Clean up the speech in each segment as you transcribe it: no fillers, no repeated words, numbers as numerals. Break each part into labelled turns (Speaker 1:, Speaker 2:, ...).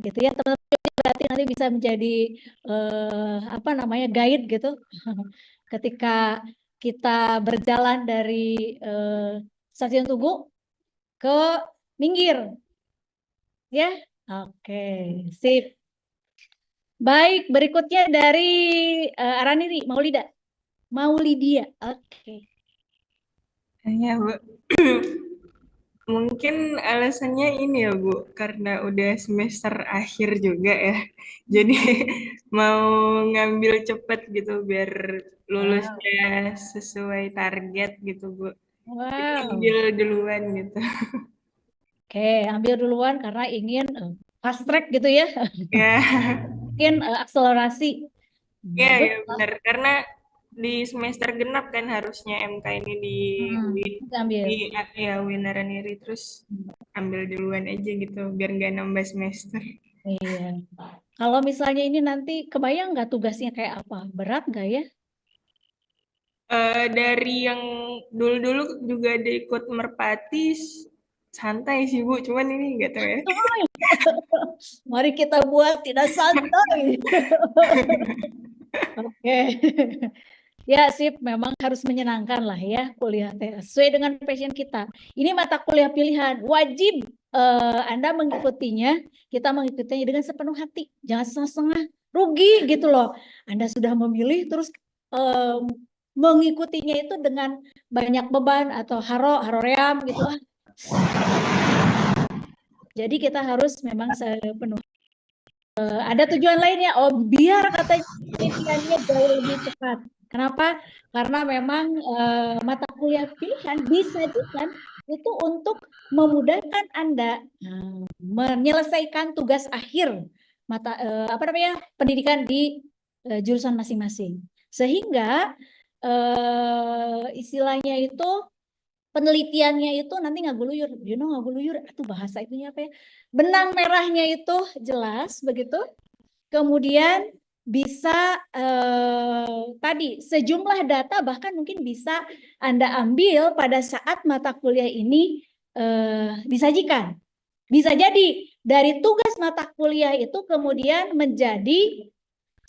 Speaker 1: gitu ya. Teman-teman berarti nanti bisa menjadi apa namanya guide gitu. Ketika kita berjalan dari Stasiun Tugu ke Minggir, ya. Oke, sip. Baik, berikutnya dari Araniri, Maulidia. Oke.
Speaker 2: Ya, Bu. Mungkin alasannya ini ya, Bu, karena udah semester akhir juga ya. Jadi mau ngambil cepet gitu biar
Speaker 1: Wow.
Speaker 2: lulusnya sesuai target gitu, Bu. Jadi
Speaker 1: Wow.
Speaker 2: ambil duluan gitu.
Speaker 1: Oke, ambil duluan karena ingin fast track gitu ya.
Speaker 2: Ya,
Speaker 1: Mungkin akselerasi.
Speaker 2: ya, ya
Speaker 1: Betul.
Speaker 2: benar. Karena di semester genap kan harusnya MK ini di Win,
Speaker 1: Kita ambil.
Speaker 2: di ya Winaran Iri, terus ambil duluan aja gitu biar nggak nambah semester.
Speaker 1: Iya. Kalau misalnya ini nanti kebayang nggak tugasnya kayak apa? Berat nggak ya?
Speaker 2: Dari yang dulu-dulu juga ada ikut merpati, santai sih Bu, cuman ini nggak tahu ya.
Speaker 1: Mari kita buat tidak santai. Oke. Ya, sip, memang harus menyenangkan lah ya kuliah teh. Sesuai dengan passion kita. Ini mata kuliah pilihan, wajib Anda mengikutinya, kita mengikutinya dengan sepenuh hati. Jangan setengah-setengah, rugi gitu loh. Anda sudah memilih terus eh, mengikutinya itu dengan banyak beban atau haroream gitu. Jadi kita harus memang sepenuh. Ada tujuan lainnya, oh biar katanya penelitiannya jauh lebih cepat. Kenapa? Karena memang mata kuliah pilihan disajikan itu untuk memudahkan Anda menyelesaikan tugas akhir apa namanya pendidikan di jurusan masing-masing. Sehingga istilahnya itu penelitiannya itu nanti ngaguluyur, ngaguluyur, itu bahasa itunya apa ya? Benang merahnya itu jelas begitu. Kemudian bisa tadi sejumlah data bahkan mungkin bisa Anda ambil pada saat mata kuliah ini disajikan. Bisa jadi dari tugas mata kuliah itu kemudian menjadi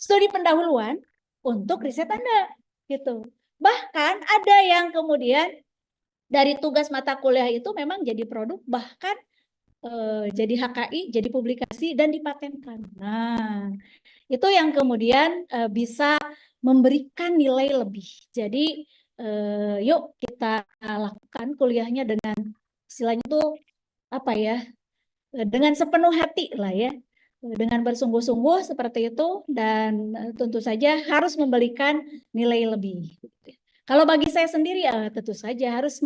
Speaker 1: studi pendahuluan untuk riset Anda gitu. Bahkan ada yang kemudian dari tugas mata kuliah itu memang jadi produk bahkan jadi HKI, jadi publikasi dan dipatenkan. Nah, itu yang kemudian bisa memberikan nilai lebih. Jadi yuk kita lakukan kuliahnya dengan istilahnya itu apa ya? Dengan sepenuh hati lah ya. Dengan bersungguh-sungguh seperti itu dan tentu saja harus memberikan nilai lebih. Kalau bagi saya sendiri tentu saja harus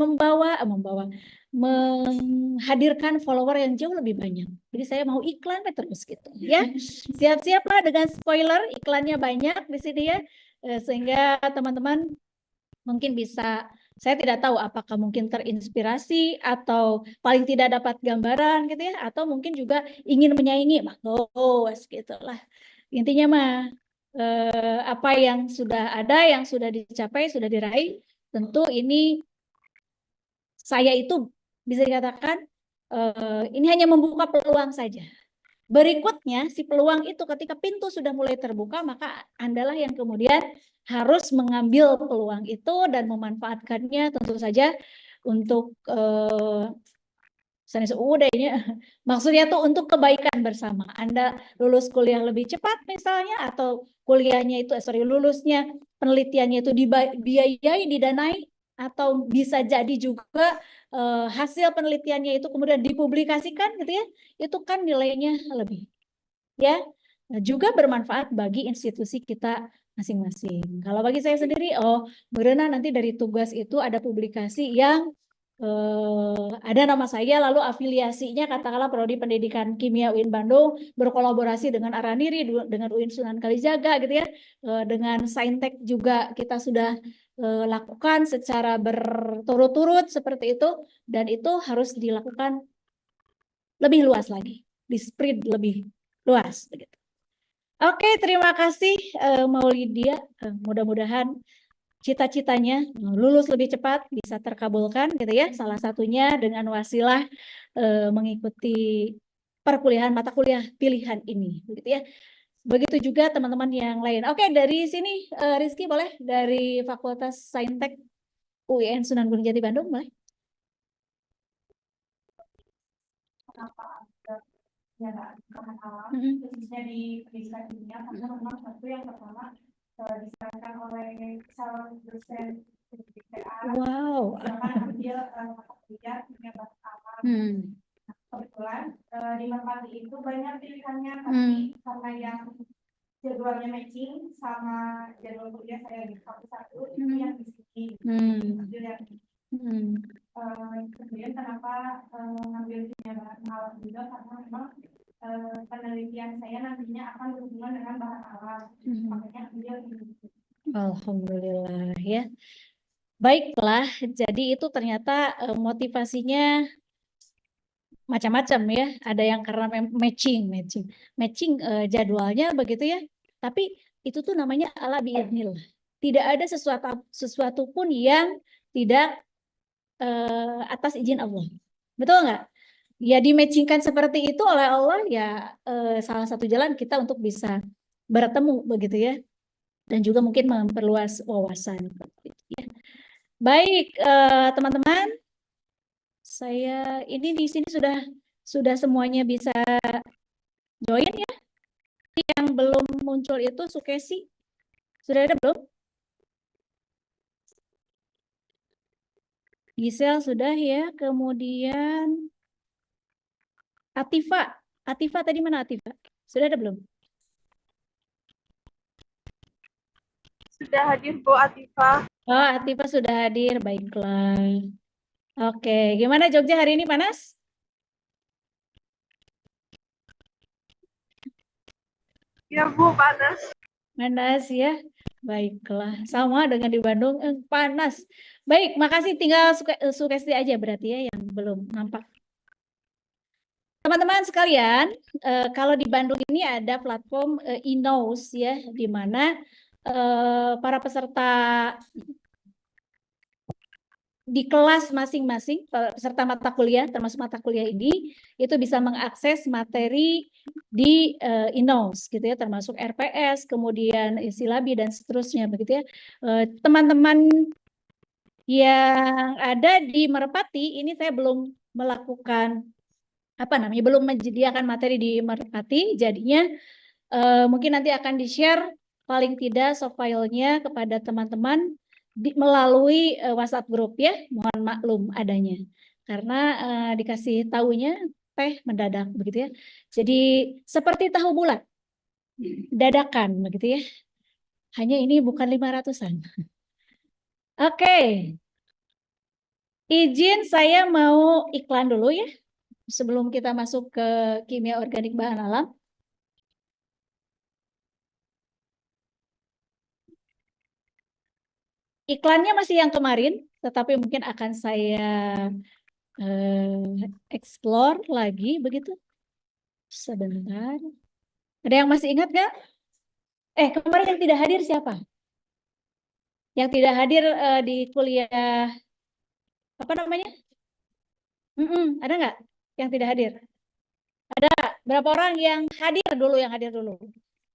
Speaker 1: menghadirkan follower yang jauh lebih banyak. Jadi saya mau iklan terus gitu ya. Siap-siap lah dengan spoiler iklannya banyak di sini ya. Sehingga teman-teman mungkin bisa, saya tidak tahu apakah mungkin terinspirasi atau paling tidak dapat gambaran gitu ya, atau mungkin juga ingin menyaingi, bagus gitu lah. Intinya mah apa yang sudah ada, yang sudah dicapai, sudah diraih, tentu ini saya itu bisa dikatakan ini hanya membuka peluang saja. Berikutnya, si peluang itu ketika pintu sudah mulai terbuka, maka Andalah yang kemudian harus mengambil peluang itu dan memanfaatkannya tentu saja untuk maksudnya tuh untuk kebaikan bersama. Anda lulus kuliah lebih cepat misalnya, atau kuliahnya itu, lulusnya penelitiannya itu dibiayai, didanai, atau bisa jadi juga hasil penelitiannya itu kemudian dipublikasikan gitu ya, itu kan nilainya lebih ya. Juga bermanfaat bagi institusi kita masing-masing. Kalau bagi saya sendiri, karena nanti dari tugas itu ada publikasi yang ada nama saya, lalu afiliasinya katakanlah Prodi Pendidikan Kimia UIN Bandung berkolaborasi dengan Araniri, dengan UIN Sunan Kalijaga gitu ya, dengan Saintek juga kita sudah lakukan secara berturut-turut seperti itu, dan itu harus dilakukan lebih luas lagi, di spread lebih luas begitu. Oke, terima kasih Maulidia. Mudah-mudahan cita-citanya lulus lebih cepat bisa terkabulkan gitu ya. Salah satunya dengan wasilah mengikuti perkuliahan mata kuliah pilihan ini, begitu ya. Begitu juga teman-teman yang lain. Oke, dari sini Rizky boleh dari Fakultas Saintek UIN Sunan Gunung Jati Bandung boleh?
Speaker 3: Kenyataan bahan alam, khususnya di pendidikan dunia, karena memang satu yang pertama disarankan oleh calon dosen PPA.
Speaker 1: Wow.
Speaker 3: Silakan ambil mata kuliah kimia bahan alam. Kebetulan di Merpati itu banyak pilihannya, tapi karena yang jadwalnya matching sama jadwal kuliah saya di kampus satu itu yang di sini. Ambil yang kemudian kenapa ngambil kimia bahan alam juga karena memang penelitian saya nantinya akan berhubungan dengan bahan alam. Makanya ambil ini.
Speaker 1: Alhamdulillah ya. Baiklah, jadi itu ternyata motivasinya macam-macam ya. Ada yang karena matching jadwalnya begitu ya. Tapi itu tuh namanya ala biidznillah. Tidak ada sesuatu pun yang tidak atas izin Allah. Betul nggak? Ya dimatchingkan seperti itu oleh Allah ya salah satu jalan kita untuk bisa bertemu begitu ya. Dan juga mungkin memperluas wawasan. Ya. Baik teman-teman, saya ini di sini sudah semuanya bisa join ya. Yang belum muncul itu Sukesi. Sudah ada belum? Gisel sudah ya. Kemudian Atifa. Atifa tadi mana Atifa? Sudah ada belum?
Speaker 4: Sudah hadir Bu Atifa.
Speaker 1: Oh, Atifa sudah hadir. Baiklah. Oke, gimana Jogja hari ini panas?
Speaker 4: Ya Bu, panas.
Speaker 1: Panas ya. Baiklah, sama dengan di Bandung panas. Baik, makasih. Tinggal Sukesti aja berarti ya yang belum nampak. Teman-teman sekalian, kalau di Bandung ini ada platform e-Knows ya, di mana para peserta di kelas masing-masing, peserta mata kuliah, termasuk mata kuliah ini, itu bisa mengakses materi di e-Knows gitu ya, termasuk RPS, kemudian silabi dan seterusnya begitu ya. Teman-teman yang ada di Merpati ini saya belum melakukan belum menyediakan materi di Merpati, jadinya mungkin nanti akan di-share paling tidak soft file-nya kepada teman-teman melalui WhatsApp group ya, mohon maklum adanya. Karena dikasih tahunya teh mendadak begitu ya. Jadi seperti tahu bulat, dadakan begitu ya. Hanya ini bukan 500-an. Oke. Izin saya mau iklan dulu ya, sebelum kita masuk ke kimia organik bahan alam. Iklannya masih yang kemarin, tetapi mungkin akan saya explore lagi begitu. Sebentar. Ada yang masih ingat nggak? Kemarin yang tidak hadir siapa? Yang tidak hadir di kuliah apa namanya? Ada nggak yang tidak hadir? Ada berapa orang yang hadir dulu? Yang hadir dulu.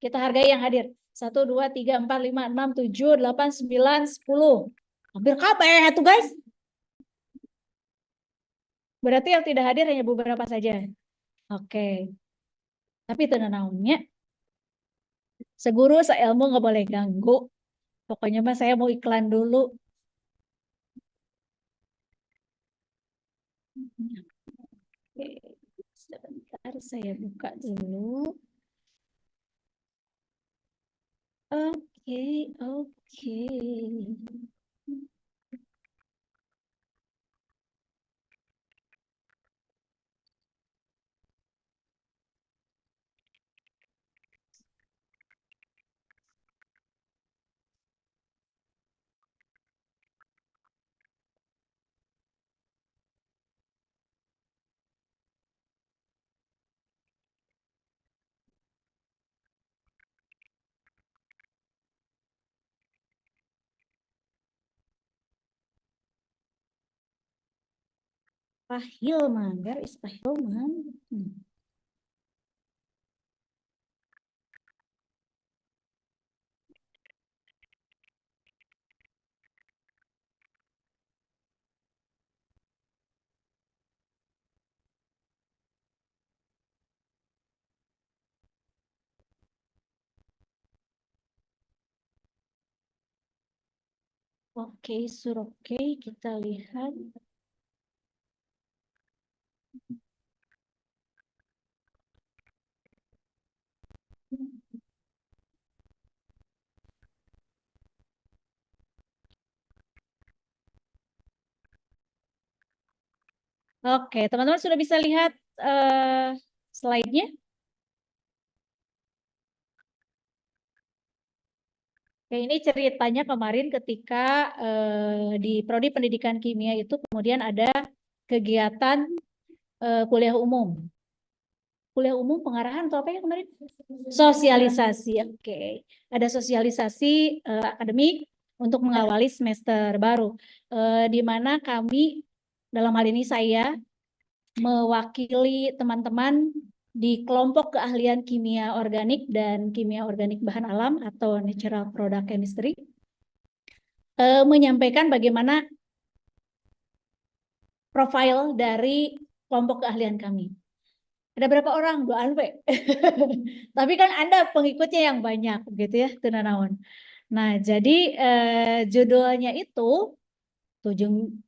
Speaker 1: Kita hargai yang hadir. 1, 2, 3, 4, 5, 6, 7, 8, 9, 10. Hampir kabeh tuh guys. Berarti yang tidak hadir hanya beberapa saja. Oke. Tapi itu naonnya. Seguru seilmu nggak boleh ganggu. Pokoknya mah saya mau iklan dulu. Oke. Sebentar saya buka dulu. Oke, oke. Pahilman, where is Pahilman? Oke, oke, kita lihat. Oke, teman-teman sudah bisa lihat slide-nya? Oke, ini ceritanya kemarin ketika di Prodi Pendidikan Kimia itu kemudian ada kegiatan kuliah umum. Kuliah umum pengarahan atau apa ya kemarin? Sosialisasi, oke. Ada sosialisasi akademik untuk mengawali semester baru. Di mana kami, dalam hal ini saya, mewakili teman-teman di kelompok keahlian kimia organik dan kimia organik bahan alam atau natural product chemistry, menyampaikan bagaimana profil dari kelompok keahlian kami. Ada berapa orang? 2 alwe. Tapi kan ada pengikutnya yang banyak, gitu ya, Tunanawan. Nah, jadi judulnya itu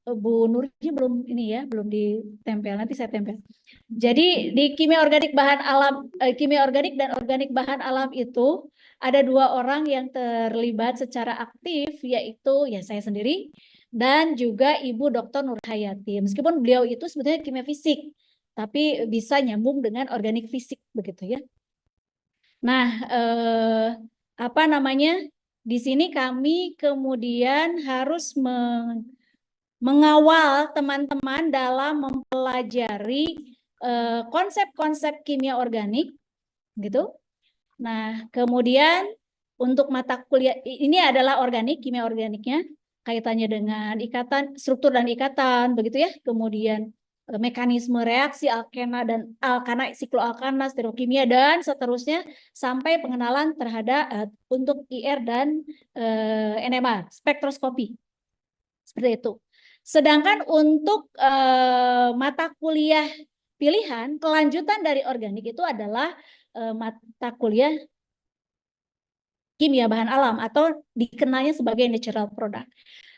Speaker 1: Bu Nurji belum ini ya, belum ditempel. Nanti saya tempel. Jadi di kimia organik bahan alam, kimia organik dan organik bahan alam itu ada 2 orang yang terlibat secara aktif, yaitu ya saya sendiri dan juga Ibu Dr. Nur Hayati. Meskipun beliau itu sebetulnya kimia fisik, tapi bisa nyambung dengan organik fisik begitu ya. Nah, apa namanya? Di sini kami kemudian harus mengawal teman-teman dalam mempelajari konsep-konsep kimia organik, gitu. Nah, kemudian untuk mata kuliah ini adalah organik, kimia organiknya, kaitannya dengan ikatan, struktur dan ikatan, begitu ya. Kemudian mekanisme reaksi alkena dan alkana, sikloalkana, stereokimia dan seterusnya sampai pengenalan terhadap untuk IR dan NMR, spektroskopi. Seperti itu. Sedangkan untuk mata kuliah pilihan, kelanjutan dari organik itu adalah mata kuliah kimia bahan alam atau dikenalnya sebagai natural product.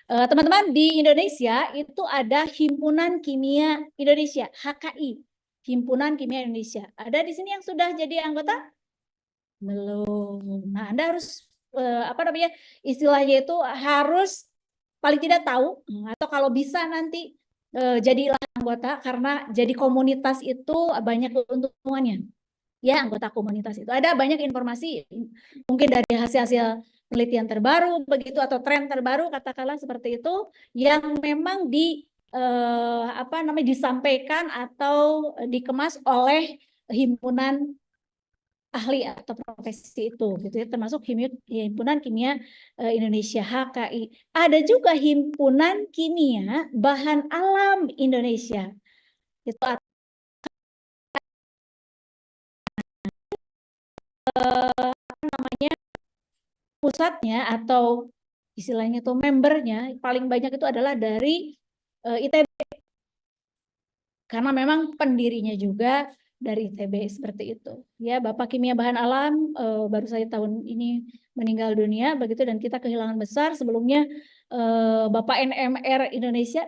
Speaker 1: Teman-teman, di Indonesia itu ada Himpunan Kimia Indonesia, HKI, Himpunan Kimia Indonesia. Ada di sini yang sudah jadi anggota? Belum. Nah, Anda harus apa namanya? Istilahnya itu harus paling tidak tahu atau kalau bisa nanti jadilah anggota karena jadi komunitas itu banyak keuntungannya. Ya, anggota komunitas itu ada banyak informasi mungkin dari hasil-hasil penelitian terbaru begitu atau tren terbaru katakanlah seperti itu yang memang apa namanya disampaikan atau dikemas oleh himpunan ahli atau profesi itu gitu ya, termasuk Himpunan Kimia Indonesia HKI. Ada juga Himpunan Kimia Bahan Alam Indonesia. Itu namanya pusatnya atau istilahnya itu membernya paling banyak itu adalah dari ITB. Karena memang pendirinya juga dari ITB seperti itu. Ya, Bapak Kimia Bahan Alam baru saja tahun ini meninggal dunia begitu dan kita kehilangan besar. Sebelumnya Bapak NMR Indonesia,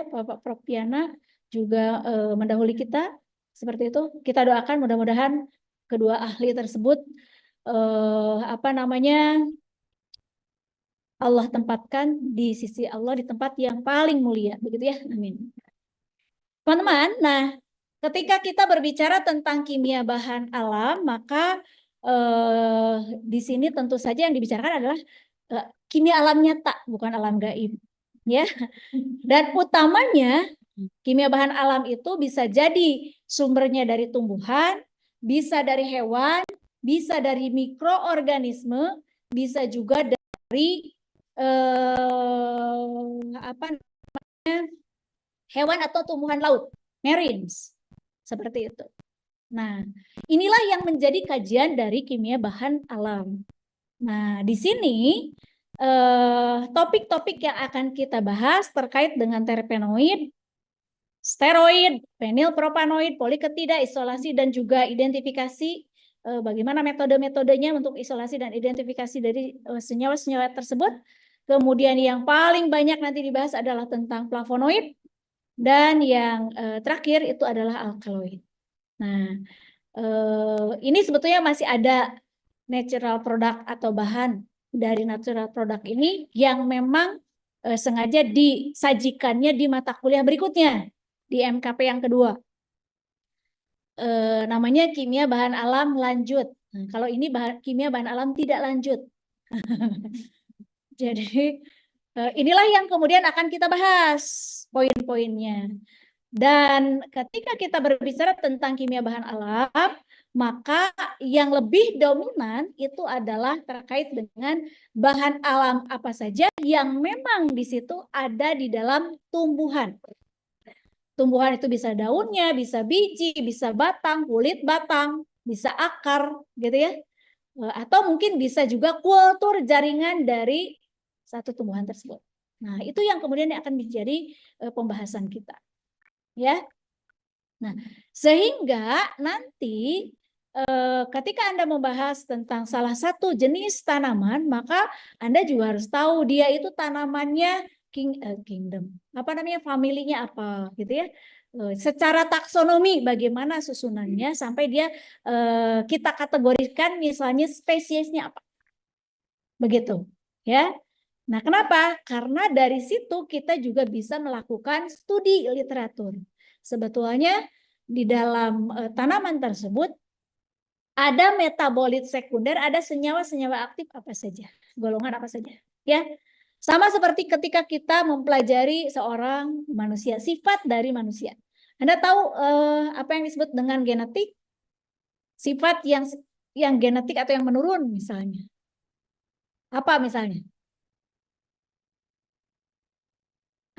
Speaker 1: Bapak Prof Piana juga mendahului kita seperti itu. Kita doakan mudah-mudahan kedua ahli tersebut apa namanya Allah tempatkan di sisi Allah di tempat yang paling mulia begitu ya. Amin. Teman-teman, nah ketika kita berbicara tentang kimia bahan alam, maka di sini tentu saja yang dibicarakan adalah kimia alam nyata, bukan alam gaib. Ya. Dan utamanya kimia bahan alam itu bisa jadi sumbernya dari tumbuhan, bisa dari hewan, bisa dari mikroorganisme, bisa juga dari apa namanya? Hewan atau tumbuhan laut, marines. Seperti itu. Nah, inilah yang menjadi kajian dari kimia bahan alam. Nah, di sini topik-topik yang akan kita bahas terkait dengan terpenoid, steroid, fenilpropanoid, poliketida, isolasi, dan juga identifikasi bagaimana metode-metodenya untuk isolasi dan identifikasi dari senyawa-senyawa tersebut. Kemudian yang paling banyak nanti dibahas adalah tentang flavonoid. Dan yang terakhir itu adalah alkaloid. Nah, ini sebetulnya masih ada natural product atau bahan dari natural product ini yang memang sengaja disajikannya di mata kuliah berikutnya, di MKP yang kedua. Namanya kimia bahan alam lanjut. Nah, kalau ini kimia bahan alam tidak lanjut. Jadi inilah yang kemudian akan kita bahas poin-poinnya. Dan ketika kita berbicara tentang kimia bahan alam, maka yang lebih dominan itu adalah terkait dengan bahan alam apa saja yang memang di situ ada di dalam tumbuhan. Tumbuhan itu bisa daunnya, bisa biji, bisa batang, kulit batang, bisa akar, gitu ya. Atau mungkin bisa juga kultur jaringan dari satu tumbuhan tersebut. Nah, itu yang kemudian akan menjadi pembahasan kita. Ya. Nah, sehingga nanti ketika Anda membahas tentang salah satu jenis tanaman, maka Anda juga harus tahu dia itu tanamannya kingdom. Apa namanya? Familinya apa, gitu ya. Secara taksonomi bagaimana susunannya sampai dia kita kategorikan misalnya spesiesnya apa. Begitu, ya. Nah, kenapa? Karena dari situ kita juga bisa melakukan studi literatur. Sebetulnya di dalam tanaman tersebut ada metabolit sekunder, ada senyawa-senyawa aktif apa saja, golongan apa saja, ya. Sama seperti ketika kita mempelajari seorang manusia, sifat dari manusia. Anda tahu apa yang disebut dengan genetik? Sifat yang genetik atau yang menurun misalnya. Apa misalnya?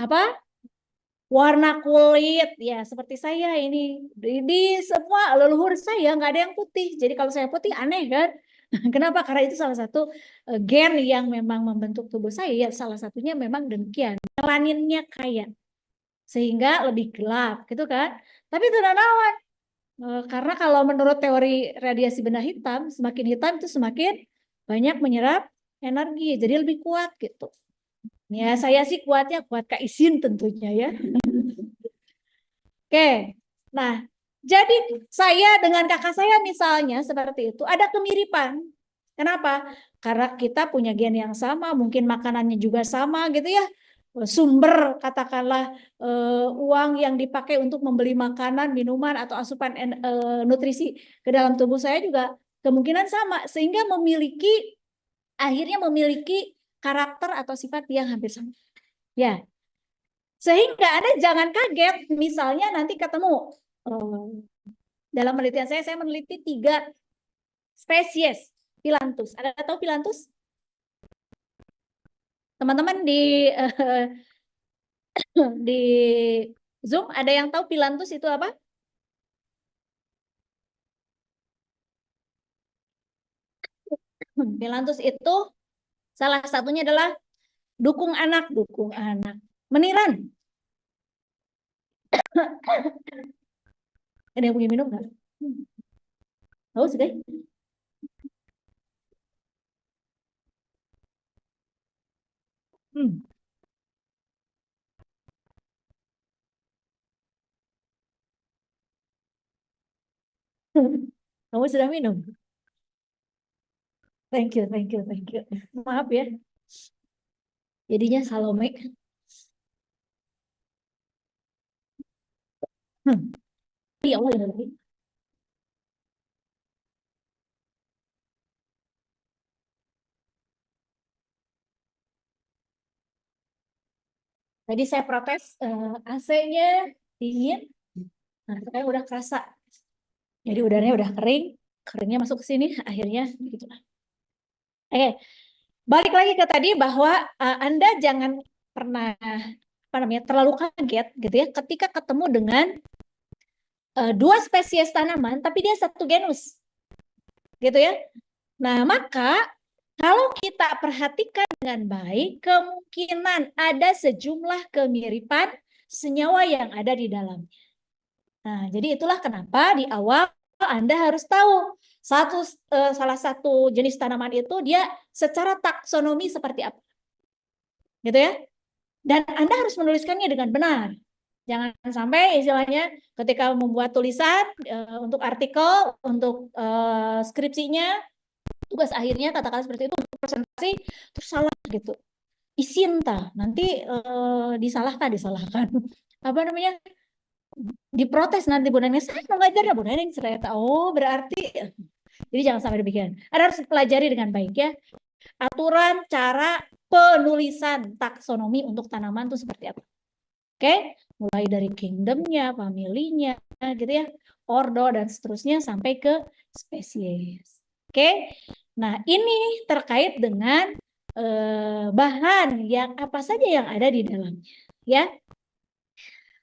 Speaker 1: Apa? Warna kulit, ya seperti saya ini di semua leluhur saya nggak ada yang putih. Jadi kalau saya putih aneh kan? Kenapa? Karena itu salah satu gen yang memang membentuk tubuh saya. Ya salah satunya memang demikian. Melaninnya kaya sehingga lebih gelap, gitu kan? Tapi itu nawan. Karena kalau menurut teori radiasi benda hitam, semakin hitam itu semakin banyak menyerap energi, jadi lebih kuat gitu. Ya saya sih kuatnya kuat Kak Isin tentunya ya. Oke, nah jadi saya dengan kakak saya misalnya seperti itu ada kemiripan. Kenapa? Karena kita punya gen yang sama, mungkin makanannya juga sama gitu ya. Sumber katakanlah uang yang dipakai untuk membeli makanan, minuman atau asupan nutrisi ke dalam tubuh saya juga kemungkinan sama sehingga akhirnya memiliki karakter atau sifat yang hampir sama. Ya. Sehingga Anda jangan kaget misalnya nanti ketemu dalam penelitian saya meneliti 3 spesies Phyllanthus. Ada tahu Phyllanthus? Teman-teman di Zoom ada yang tahu Phyllanthus itu apa? Phyllanthus itu salah satunya adalah dukung anak. Meniran. Ada yang punya minum nggak? Haus deh. Kamu sudah minum? Thank you. Maaf ya. Jadinya Salome. Ya Allah, ya Allah. Tadi saya protes AC-nya dingin. Nah, sekarang udah kerasa. Jadi udaranya udah kering, keringnya masuk ke sini, akhirnya gitu. Oke, balik lagi ke tadi bahwa Anda jangan pernah terlalu kaget gitu ya ketika ketemu dengan 2 spesies tanaman tapi dia satu genus. Gitu ya. Nah, maka kalau kita perhatikan dengan baik, kemungkinan ada sejumlah kemiripan senyawa yang ada di dalamnya. Nah, jadi itulah kenapa di awal Anda harus tahu salah satu jenis tanaman itu dia secara taksonomi seperti apa. gitu ya. Dan Anda harus menuliskannya dengan benar. Jangan sampai istilahnya ketika membuat tulisan untuk artikel, untuk skripsinya, tugas akhirnya katakan seperti itu, presentasi terus salah gitu. Isin nanti disalahkan apa namanya, diprotes nanti Bu Neneng, saya mau ngajar ya Bu Neneng ternyata. Oh berarti, jadi jangan sampai demikian. Anda harus pelajari dengan baik ya, aturan cara penulisan taksonomi untuk tanaman itu seperti apa. Oke, mulai dari kingdomnya, familinya, gitu ya, ordo dan seterusnya sampai ke spesies. Oke, nah ini terkait dengan bahan yang apa saja yang ada di dalamnya, ya.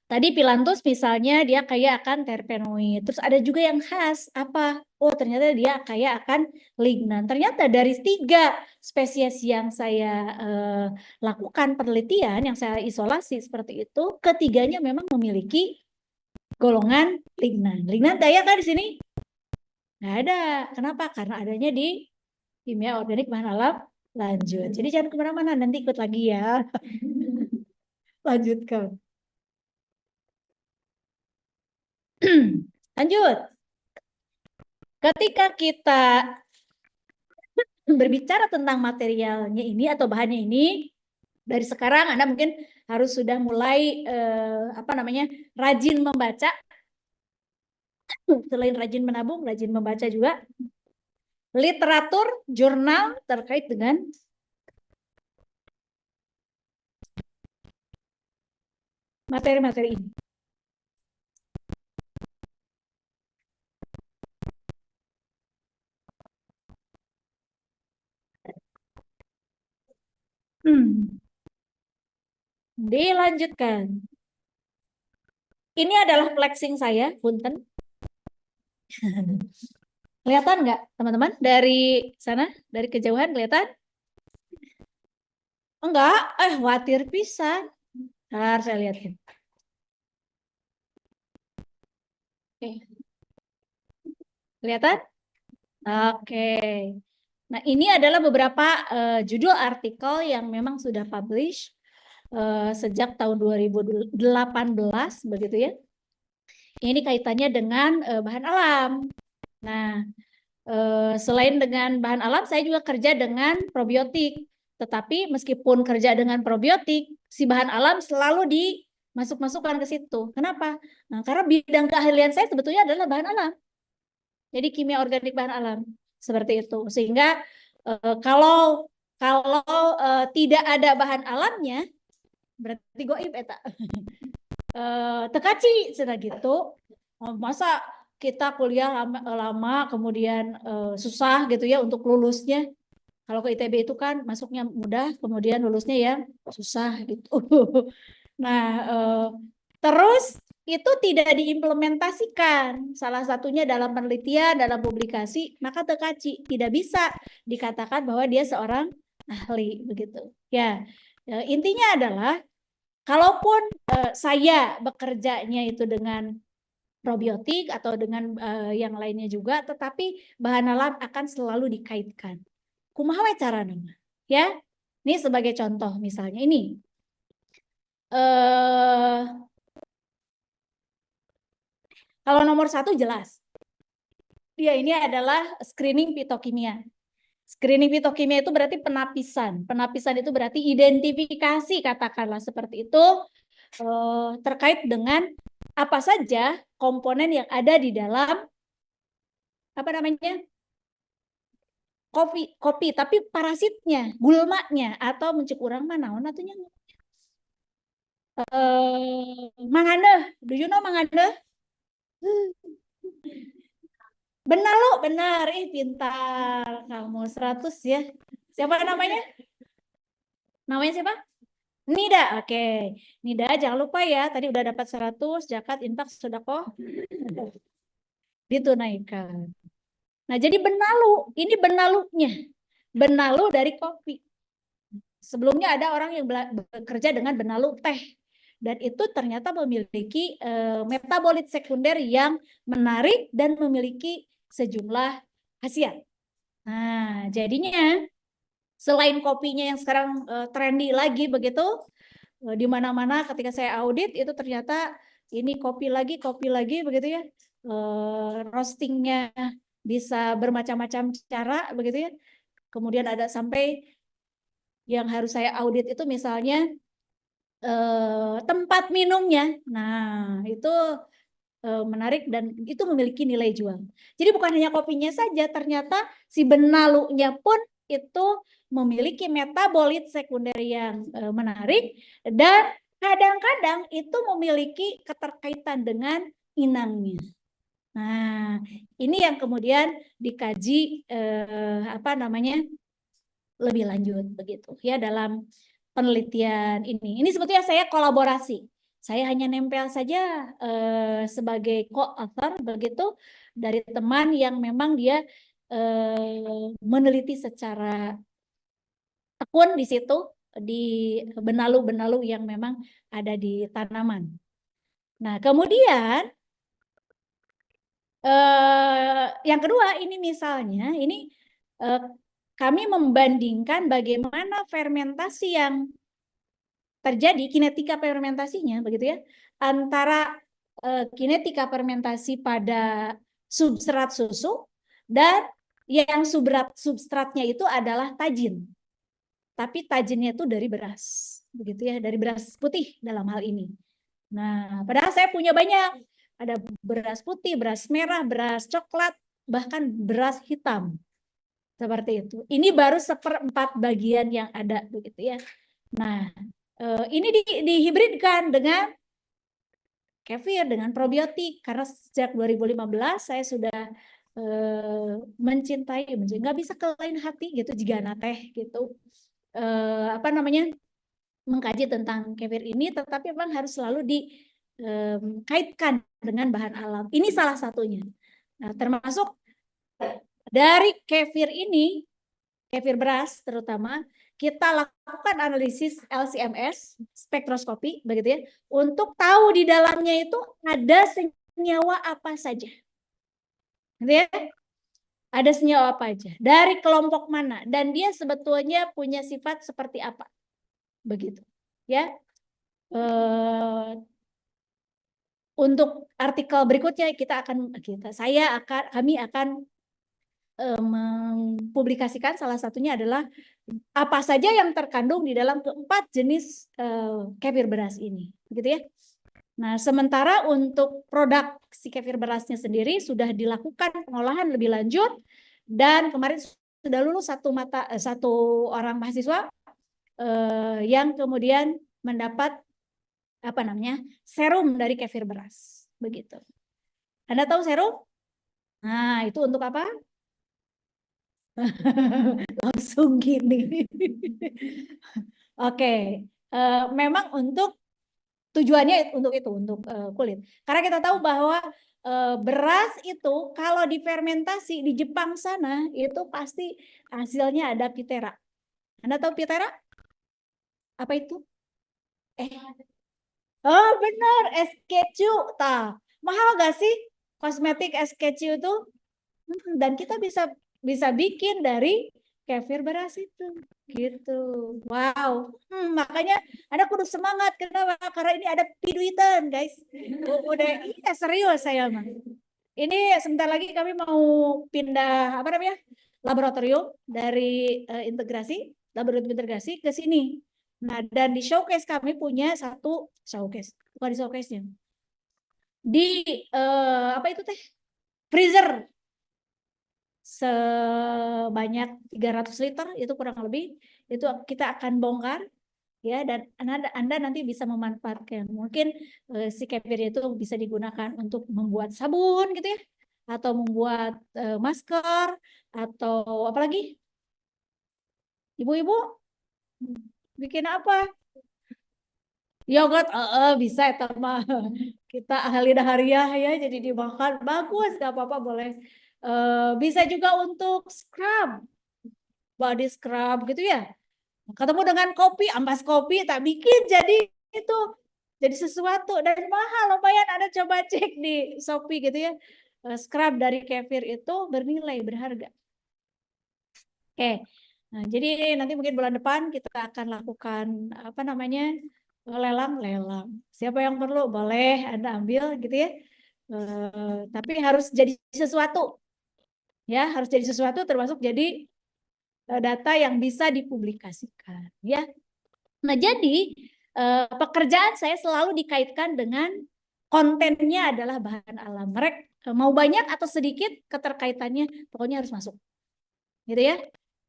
Speaker 1: Tadi Pilantus misalnya dia kaya akan terpenoid. Terus ada juga yang khas apa? Oh ternyata dia kaya akan lignan. Ternyata dari 3 spesies yang saya lakukan penelitian, yang saya isolasi seperti itu, ketiganya memang memiliki golongan lignan. Lignan daya kan di sini? Nggak ada. Kenapa? Karena adanya di kimia organik bahan alam lanjut. Jadi jangan kemana-mana, nanti ikut lagi ya. Lanjutkan. Lanjut. Ketika kita berbicara tentang materialnya ini atau bahannya ini, dari sekarang Anda mungkin harus sudah mulai rajin membaca. Selain rajin menabung, rajin membaca juga literatur, jurnal terkait dengan materi-materi ini. Dilanjutkan. Ini adalah flexing saya, punten. Kelihatan nggak, teman-teman? Dari sana, dari kejauhan kelihatan? Enggak, khawatir pisan. Ntar saya lihatin. Oke. Kelihatan? Oke. Nah, ini adalah beberapa judul artikel yang memang sudah publish sejak tahun 2018 begitu ya. Ini kaitannya dengan bahan alam. Nah, selain dengan bahan alam, saya juga kerja dengan probiotik. Tetapi meskipun kerja dengan probiotik, si bahan alam selalu dimasuk-masukkan ke situ. Kenapa? Nah, karena bidang keahlian saya sebetulnya adalah bahan alam. Jadi kimia organik bahan alam seperti itu. Sehingga kalau tidak ada bahan alamnya, berarti goib eta. Tekaci sudah gitu. Masa kita kuliah lama kemudian susah gitu ya untuk lulusnya. Kalau ke ITB itu kan masuknya mudah, kemudian lulusnya ya susah gitu. Nah, terus itu tidak diimplementasikan. Salah satunya dalam penelitian, dalam publikasi, maka tekaci tidak bisa dikatakan bahwa dia seorang ahli begitu. Ya, intinya adalah kalaupun saya bekerjanya itu dengan probiotik atau dengan yang lainnya juga, tetapi bahan alam akan selalu dikaitkan. Kumaha we carana? Ya, ini sebagai contoh misalnya ini. Kalau nomor 1 jelas, dia ini adalah screening fitokimia. Screening fitokimia itu berarti penapisan. Penapisan itu berarti identifikasi, katakanlah seperti itu, terkait dengan apa saja komponen yang ada di dalam apa namanya kopi, tapi parasitnya, gulmanya atau mencek urang mana atunya mangandeh, do you know mangandeh? Benar, pintar kamu 100 ya. Siapa namanya? Namanya siapa? Nida, oke. Nida, jangan lupa ya, tadi udah dapat 100, zakat, infak, sedekah ditunaikan. Nah, jadi benalu, ini benalunya. Benalu dari kopi. Sebelumnya ada orang yang bekerja dengan benalu teh. Dan itu ternyata memiliki metabolit sekunder yang menarik dan memiliki sejumlah khasiat. Nah, jadinya Selain kopinya yang sekarang trendy lagi begitu, di mana-mana ketika saya audit itu ternyata ini kopi lagi begitu ya. Roastingnya bisa bermacam-macam cara begitu ya. Kemudian ada sampai yang harus saya audit itu misalnya tempat minumnya. Nah, itu menarik dan itu memiliki nilai jual. Jadi bukan hanya kopinya saja, ternyata si benalunya pun itu memiliki metabolit sekunder yang menarik dan kadang-kadang itu memiliki keterkaitan dengan inangnya. Nah, ini yang kemudian dikaji lebih lanjut begitu ya dalam penelitian ini. Ini sebetulnya saya kolaborasi. Saya hanya nempel saja sebagai co-author begitu dari teman yang memang dia meneliti secara tekun di situ di benalu-benalu yang memang ada di tanaman. Nah, kemudian yang kedua ini misalnya ini kami membandingkan bagaimana fermentasi yang terjadi, kinetika fermentasinya begitu ya, antara kinetika fermentasi pada substrat susu dan yang substratnya itu adalah tajin. Tapi tajinnya itu dari beras, begitu ya, dari beras putih dalam hal ini. Nah, padahal saya punya banyak. Ada beras putih, beras merah, beras coklat, bahkan beras hitam. Seperti itu. Ini baru 1/4 bagian yang ada begitu ya. Nah, ini dihibridkan dengan kefir, dengan probiotik. Karena sejak 2015 saya sudah mencintai, nggak bisa ke lain hati gitu jika teh gitu. Mengkaji tentang kefir ini, tetapi memang harus selalu dikaitkan dengan bahan alam. Ini salah satunya. Nah, termasuk dari kefir ini, kefir beras terutama, kita lakukan analisis LC-MS, spektroskopi, begitu ya, untuk tahu di dalamnya itu ada senyawa apa saja. Gitu ya? Ada senyawa apa aja, dari kelompok mana, dan dia sebetulnya punya sifat seperti apa. Begitu. Ya. Untuk artikel berikutnya kami akan mempublikasikan salah satunya adalah apa saja yang terkandung di dalam keempat jenis kefir beras ini, gitu ya. Nah, sementara untuk produk si kefir berasnya sendiri sudah dilakukan pengolahan lebih lanjut dan kemarin sudah lulus satu orang mahasiswa yang kemudian mendapat serum dari kefir beras, begitu. Anda tahu serum? Nah, itu untuk apa? Langsung gini. Oke, memang tujuannya untuk kulit. Karena kita tahu bahwa beras itu kalau difermentasi di Jepang sana itu pasti hasilnya ada pitera. Anda tahu pitera? Apa itu? Oh benar, SK2. Mahal gak sih kosmetik SK2 itu? Dan kita bisa bikin dari kefir beras itu, gitu. Wow, makanya Anda kudu semangat. Kenapa? Karena ini ada piduitan, guys. Udah, serius saya mah. Ini sebentar lagi kami mau pindah laboratorium dari laboratorium integrasi ke sini. Nah, dan di showcase kami punya satu showcase, bukan di showcase-nya. Di freezer sebanyak 300 liter itu kurang lebih itu kita akan bongkar ya, dan Anda nanti bisa memanfaatkan. Mungkin si kefir itu bisa digunakan untuk membuat sabun gitu ya, atau membuat masker atau apalagi ibu-ibu bikin apa? Yogurt bisa ya mah. Kita ahli dahariah ya, jadi dimakan bagus, nggak apa-apa boleh. Bisa juga untuk scrub, body scrub gitu ya. Ketemu dengan kopi, ampas kopi tak bikin jadi itu jadi sesuatu dan mahal lumayan. Anda coba cek di Shopee gitu ya. Scrub dari kefir itu bernilai berharga. Oke. Nah, jadi nanti mungkin bulan depan kita akan lakukan apa namanya lelang. Siapa yang perlu boleh Anda ambil gitu ya. Tapi harus jadi sesuatu, ya harus jadi sesuatu termasuk jadi data yang bisa dipublikasikan, ya. Nah jadi pekerjaan saya selalu dikaitkan dengan kontennya adalah bahan alam. Mereka mau banyak atau sedikit keterkaitannya, pokoknya harus masuk, gitu ya.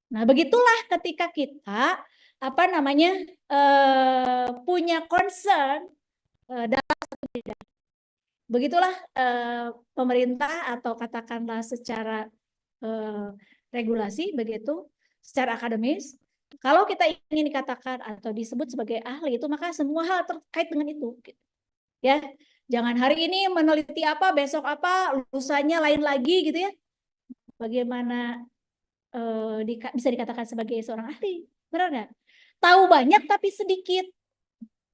Speaker 1: Nah, begitulah ketika kita apa namanya punya concern dalam satu bidang. Begitulah pemerintah atau katakanlah secara regulasi begitu, secara akademis. Kalau kita ingin dikatakan atau disebut sebagai ahli itu maka semua hal terkait dengan itu, gitu. Ya. Jangan hari ini meneliti apa, besok apa, lusanya lain lagi gitu ya. Bagaimana bisa dikatakan sebagai seorang ahli, benar nggak? Tahu banyak tapi sedikit.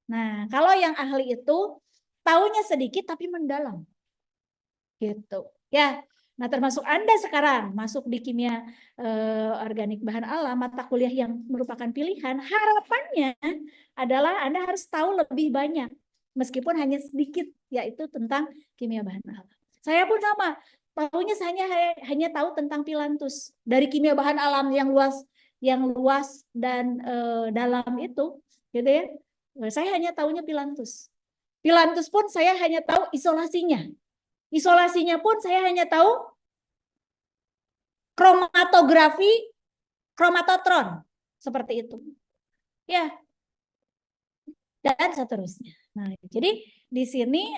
Speaker 1: Nah, kalau yang ahli itu tahunya sedikit tapi mendalam, gitu. Ya, nah termasuk Anda sekarang masuk di kimia organik bahan alam, mata kuliah yang merupakan pilihan. Harapannya adalah Anda harus tahu lebih banyak, meskipun hanya sedikit, yaitu tentang kimia bahan alam. Saya pun sama. Tahunya hanya tahu tentang pilantus dari kimia bahan alam yang luas dan dalam itu, gitu ya. Saya hanya tahunya pilantus. Pilantus pun saya hanya tahu isolasinya. Isolasinya pun saya hanya tahu kromatografi, kromatotron seperti itu. Ya. Dan seterusnya. Nah, jadi di sini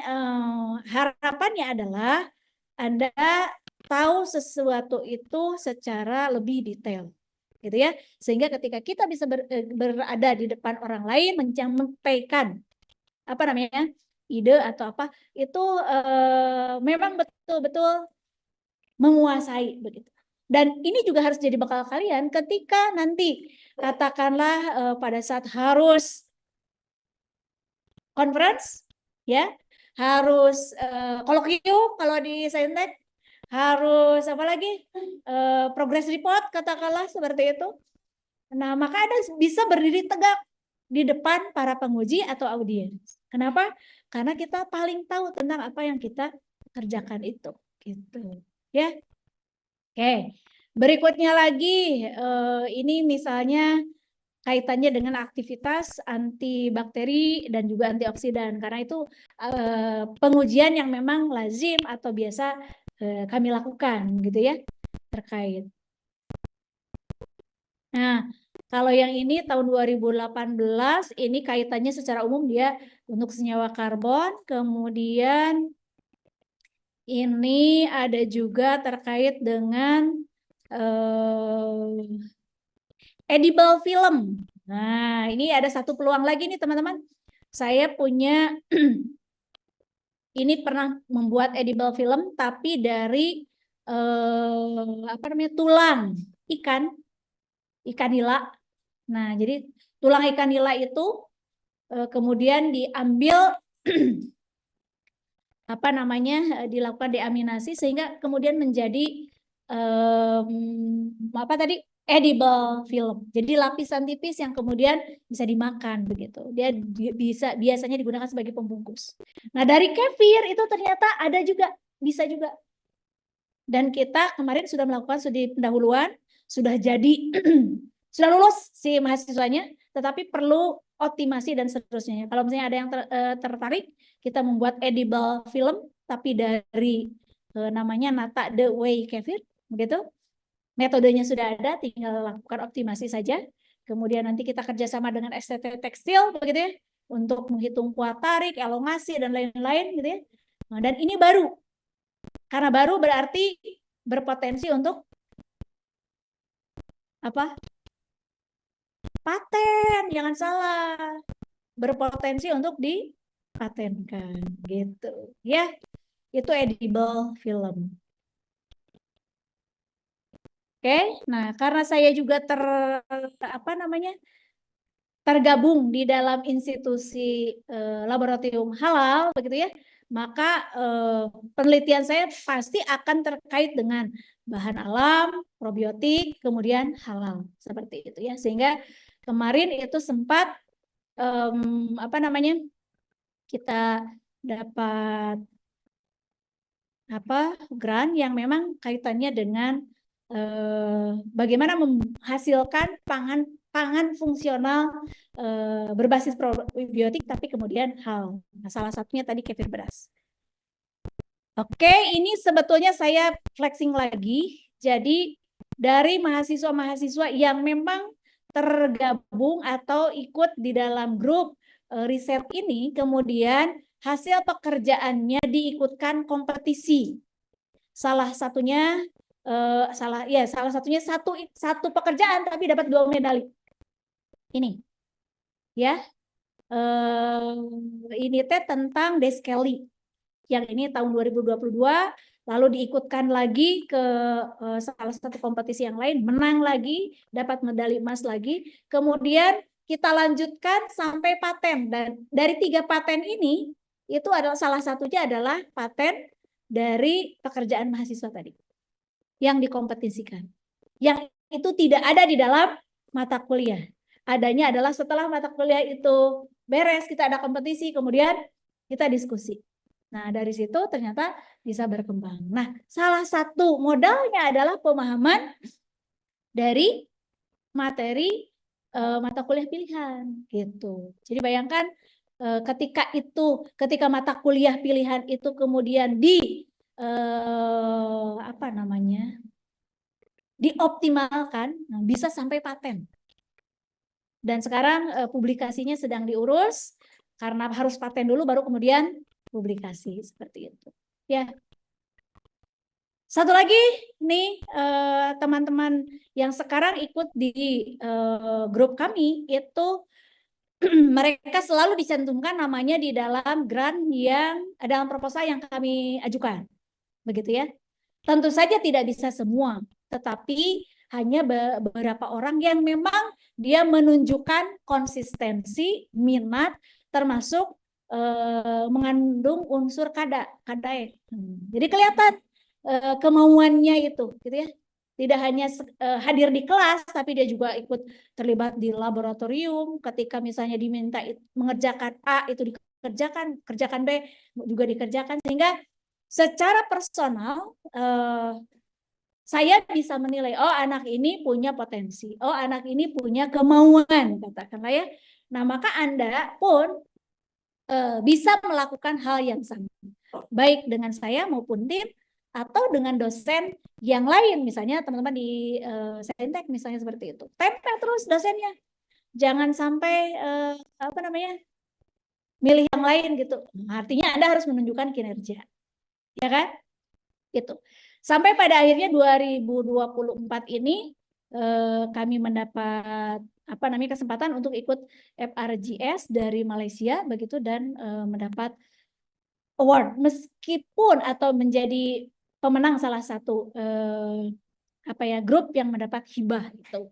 Speaker 1: harapannya adalah Anda tahu sesuatu itu secara lebih detail, gitu ya, sehingga ketika kita bisa berada di depan orang lain menyampaikan apa namanya ide atau apa itu memang betul-betul menguasai begitu. Dan ini juga harus jadi bekal kalian ketika nanti katakanlah pada saat harus conference, ya, harus kolokium kalau di Saintek, harus apa lagi progress report katakanlah seperti itu. Nah, maka Anda bisa berdiri tegak di depan para penguji atau audiens. Kenapa? Karena kita paling tahu tentang apa yang kita kerjakan itu, gitu. Ya, oke. Berikutnya lagi, ini misalnya kaitannya dengan aktivitas antibakteri dan juga antioksidan, karena itu pengujian yang memang lazim atau biasa kami lakukan, gitu ya, terkait. Nah, kalau yang ini tahun 2018 ini kaitannya secara umum dia untuk senyawa karbon, kemudian ini ada juga terkait dengan edible film. Nah, ini ada satu peluang lagi nih teman-teman. Saya punya ini pernah membuat edible film tapi dari apa namanya tulang ikan nila. Nah, jadi tulang ikan nila itu kemudian diambil apa namanya dilakukan deaminasi sehingga kemudian menjadi apa tadi edible film. Jadi lapisan tipis yang kemudian bisa dimakan begitu. Dia biasanya digunakan sebagai pembungkus. Nah, dari kefir itu ternyata ada juga, bisa juga. Dan kita kemarin sudah melakukan studi pendahuluan, sudah jadi sudah lulus si mahasiswanya, tetapi perlu optimasi dan seterusnya. Kalau misalnya ada yang tertarik, kita membuat edible film tapi dari namanya Nata The Way Kefir, begitu. Metodenya sudah ada, tinggal lakukan optimasi saja. Kemudian nanti kita kerjasama dengan STT Tekstil, begitu ya, untuk menghitung kuat tarik, elongasi dan lain-lain, gitu ya. Nah, dan ini baru, karena baru berarti berpotensi untuk apa? Paten, jangan salah, berpotensi untuk dipatenkan, gitu, ya. Itu edible film. Oke, nah karena saya juga tergabung di dalam institusi laboratorium halal begitu ya, maka penelitian saya pasti akan terkait dengan bahan alam, probiotik, kemudian halal seperti itu ya. Sehingga kemarin itu sempat kita dapat grant yang memang kaitannya dengan bagaimana menghasilkan pangan fungsional berbasis probiotik tapi kemudian halal. Nah, salah satunya tadi kefir beras. Oke, ini sebetulnya saya flexing lagi. Jadi dari mahasiswa-mahasiswa yang memang tergabung atau ikut di dalam grup riset ini, kemudian hasil pekerjaannya diikutkan kompetisi. Salah satunya salah satunya satu pekerjaan tapi dapat 2 medali. Ini ya. Ini tentang Deskeli. Yang ini tahun 2022, lalu diikutkan lagi ke salah satu kompetisi yang lain, menang lagi, dapat medali emas lagi. Kemudian kita lanjutkan sampai paten, dan dari 3 paten ini itu adalah salah satunya adalah paten dari pekerjaan mahasiswa tadi yang dikompetisikan. Yang itu tidak ada di dalam mata kuliah. Adanya adalah setelah mata kuliah itu beres, kita ada kompetisi, kemudian kita diskusi. Nah, dari situ ternyata bisa berkembang. Nah, salah satu modalnya adalah pemahaman dari materi mata kuliah pilihan gitu. Jadi bayangkan ketika mata kuliah pilihan itu kemudian dioptimalkan, bisa sampai paten. Dan sekarang publikasinya sedang diurus karena harus paten dulu baru kemudian publikasi seperti itu. Ya. Satu lagi nih teman-teman yang sekarang ikut di grup kami itu mereka selalu dicantumkan namanya di dalam grant yang dalam proposal yang kami ajukan. Begitu ya. Tentu saja tidak bisa semua, tetapi hanya beberapa orang yang memang dia menunjukkan konsistensi, minat, termasuk mengandung unsur kadae. Jadi kelihatan kemauannya itu, gitu ya. Tidak hanya hadir di kelas, tapi dia juga ikut terlibat di laboratorium. Ketika misalnya diminta mengerjakan A, itu dikerjakan, kerjakan B juga dikerjakan, sehingga secara personal saya bisa menilai, oh anak ini punya potensi, oh anak ini punya kemauan, katakanlah ya. Nah maka Anda pun bisa melakukan hal yang sama, baik dengan saya maupun tim, atau dengan dosen yang lain, misalnya teman-teman di Saintek misalnya seperti itu. Tempel terus dosennya, jangan sampai milih yang lain gitu. Artinya Anda harus menunjukkan kinerja, ya kan? Gitu. Sampai pada akhirnya 2024 ini kami mendapat kesempatan untuk ikut FRGS dari Malaysia begitu, dan mendapat award meskipun atau menjadi pemenang salah satu grup yang mendapat hibah itu.